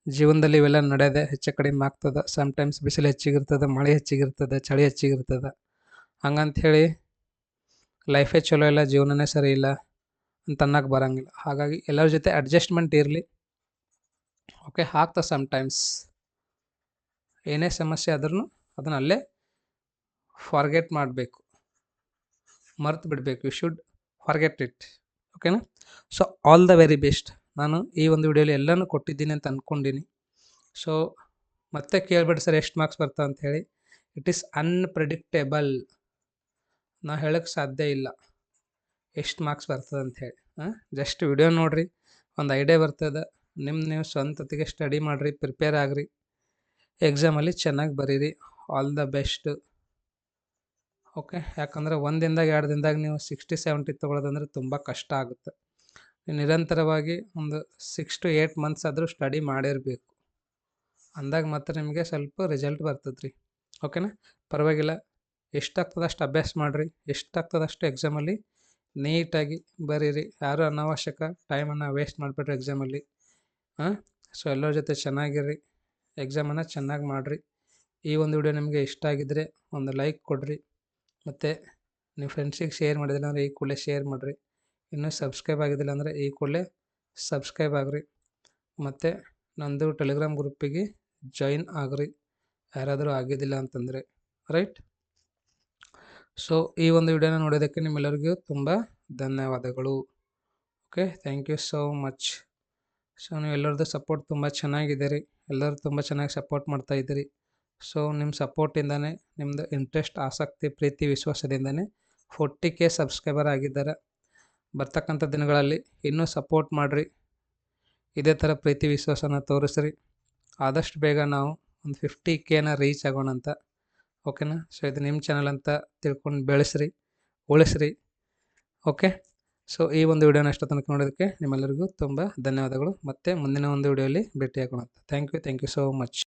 A: ಜೀವನದಲ್ಲಿ ಇವೆಲ್ಲ ನಡೆಯೋದೆ, ಹೆಚ್ಚು ಕಡಿಮೆ ಆಗ್ತದೆ. ಸಮ್ಟೈಮ್ಸ್ ಬಿಸಿಲು ಹೆಚ್ಚಿಗಿರ್ತದೆ, ಮಳೆ ಹೆಚ್ಚಿಗಿರ್ತದೆ, ಚಳಿ ಹೆಚ್ಚಿಗಿರ್ತದೆ. ಹಂಗಂಥೇಳಿ ಲೈಫೇ ಚಲೋ ಇಲ್ಲ, ಜೀವನನೇ ಸರಿ ಇಲ್ಲ ಅಂತ ಅನ್ನೋಕ್ಕೆ ಬರೋಂಗಿಲ್ಲ. ಹಾಗಾಗಿ ಎಲ್ಲರ ಜೊತೆ ಅಡ್ಜಸ್ಟ್ಮೆಂಟ್ ಇರಲಿ. ಓಕೆ, ಆಗ್ತಾ ಸಮ್ಟೈಮ್ಸ್ ಏನೇ ಸಮಸ್ಯೆ ಆದ್ರೂ ಅದನ್ನು ಅಲ್ಲೇ ಫಾರ್ಗೆಟ್ ಮಾಡಬೇಕು, ಮರ್ತು ಬಿಡಬೇಕು. You should forget it. ಓಕೆನಾ? So all the very best. ನಾನು ಈ ಒಂದು ವಿಡಿಯೋಲಿ ಎಲ್ಲನೂ ಕೊಟ್ಟಿದ್ದೀನಿ ಅಂತ ಅಂದ್ಕೊಂಡಿನಿ. ಸೊ ಮತ್ತೆ ಕೇಳಬೇಡಿ ಸರ್ ಎಷ್ಟು ಮಾರ್ಕ್ಸ್ ಬರ್ತಾವೆ ಅಂತ ಹೇಳಿ. It is unpredictable. ನಾವು ಹೇಳೋಕ್ಕೆ ಸಾಧ್ಯ ಇಲ್ಲ ಎಷ್ಟು ಮಾರ್ಕ್ಸ್ ಬರ್ತದೆ ಅಂಥೇಳಿ. ಜಸ್ಟ್ ವಿಡಿಯೋ ನೋಡಿರಿ, ಒಂದು ಐಡಿಯಾ ಬರ್ತದೆ. ನೀವು ಸ್ವಂತತೆಗೆ ಸ್ಟಡಿ ಮಾಡಿರಿ, ಪ್ರಿಪೇರ್ ಆಗಿರಿ, ಎಕ್ಸಾಮಲ್ಲಿ ಚೆನ್ನಾಗಿ ಬರೀರಿ. All the best. ಓಕೆ, ಯಾಕಂದರೆ ಒಂದು ದಿನದಾಗ 2 ದಿನದಾಗ ನೀವು 60-70 ತೊಗೊಳೋದಂದ್ರೆ ತುಂಬ ಕಷ್ಟ ಆಗುತ್ತೆ. ನಿರಂತರವಾಗಿ ಒಂದು 6 to 8 ಮಂತ್ಸ್ ಆದರೂ ಸ್ಟಡಿ ಮಾಡಿರಬೇಕು. ಅಂದಾಗ ಮಾತ್ರ ನಿಮಗೆ ಸ್ವಲ್ಪ ರಿಸಲ್ಟ್ ಬರ್ತದೆ ರೀ. ಓಕೆನಾ? ಪರವಾಗಿಲ್ಲ, ಎಷ್ಟಾಗ್ತದೆ ಅಷ್ಟು ಅಭ್ಯಾಸ ಮಾಡಿರಿ, ಎಷ್ಟಾಗ್ತದೆ ಅಷ್ಟು ಎಕ್ಸಾಮಲ್ಲಿ ನೀಟಾಗಿ ಬರೀರಿ. ಯಾರೂ ಅನಾವಶ್ಯಕ ಟೈಮನ್ನು ವೇಸ್ಟ್ ಮಾಡಿಬಿಟ್ರಿ ಎಕ್ಸಾಮಲ್ಲಿ. ಸೊ ಎಲ್ಲರ ಜೊತೆ ಚೆನ್ನಾಗಿರ್ರಿ, ಎಕ್ಸಾಮನ್ನು ಚೆನ್ನಾಗಿ ಮಾಡಿರಿ. ಈ ಒಂದು ವಿಡಿಯೋ ನಿಮಗೆ ಇಷ್ಟ ಆಗಿದ್ದರೆ ಒಂದು ಲೈಕ್ ಕೊಡಿರಿ, ಮತ್ತು ನಿಮ್ಮ ಫ್ರೆಂಡ್ಸಿಗೆ ಶೇರ್ ಮಾಡಿದಿಲ್ಲ ಅಂದರೆ ಈ ಕೂಡಲೇ ಶೇರ್ ಮಾಡಿರಿ. ಇನ್ನೂ ಸಬ್ಸ್ಕ್ರೈಬ್ ಆಗಿದ್ದಿಲ್ಲ ಅಂದರೆ ಈ ಕೂಡಲೇ ಸಬ್ಸ್ಕ್ರೈಬ್ ಆಗಿರಿ, ಮತ್ತು ನಂದು ಟೆಲಿಗ್ರಾಮ್ ಗ್ರೂಪಿಗೆ ಜಾಯಿನ್ ಆಗಿರಿ ಯಾರಾದರೂ ಆಗಿದ್ದಿಲ್ಲ ಅಂತಂದರೆ. ರೈಟ್? ಸೊ ಈ ಒಂದು ವಿಡಿಯೋನ ನೋಡೋದಕ್ಕೆ ನಿಮ್ಮೆಲ್ಲರಿಗೂ ತುಂಬ ಧನ್ಯವಾದಗಳು. Okay, thank you so much. So ನೀವು ಎಲ್ಲರದ್ದು ಸಪೋರ್ಟ್ ತುಂಬ ಚೆನ್ನಾಗಿದೆ ರೀ. ಎಲ್ಲರೂ ತುಂಬ ಚೆನ್ನಾಗಿ ಸಪೋರ್ಟ್ ಮಾಡ್ತಾಯಿದ್ದೀರಿ. ಸೊ ನಿಮ್ಮ ಸಪೋರ್ಟಿಂದನೇ, ನಿಮ್ಮದು ಇಂಟ್ರೆಸ್ಟ್, ಆಸಕ್ತಿ, ಪ್ರೀತಿ, ವಿಶ್ವಾಸದಿಂದನೇ 40K ಸಬ್ಸ್ಕ್ರೈಬರ್ ಆಗಿದ್ದಾರೆ. ಬರ್ತಕ್ಕಂಥ ದಿನಗಳಲ್ಲಿ ಇನ್ನೂ ಸಪೋರ್ಟ್ ಮಾಡಿರಿ, ಇದೇ ಥರ ಪ್ರೀತಿ ವಿಶ್ವಾಸನ ತೋರಿಸ್ರಿ. ಆದಷ್ಟು ಬೇಗ ನಾವು ಒಂದು 50Kನ ರೀಚ್ ಆಗೋಣ ಅಂತ. ಓಕೆನಾ? ಸೊ ಇದು ನಿಮ್ಮ ಚಾನಲ್ ಅಂತ ತಿಳ್ಕೊಂಡು ಬೆಳೆಸ್ರಿ, ಉಳಿಸ್ರಿ. ಓಕೆ, ಸೊ ಈ ಒಂದು ವಿಡಿಯೋನ ಅಷ್ಟು ತನಕ ನೋಡೋದಕ್ಕೆ ನಿಮ್ಮೆಲ್ಲರಿಗೂ ತುಂಬ ಧನ್ಯವಾದಗಳು. ಮತ್ತು ಮುಂದಿನ ಒಂದು ವಿಡಿಯೋಲಿ ಭೇಟಿಯಾಗೋಣ. Thank you so much.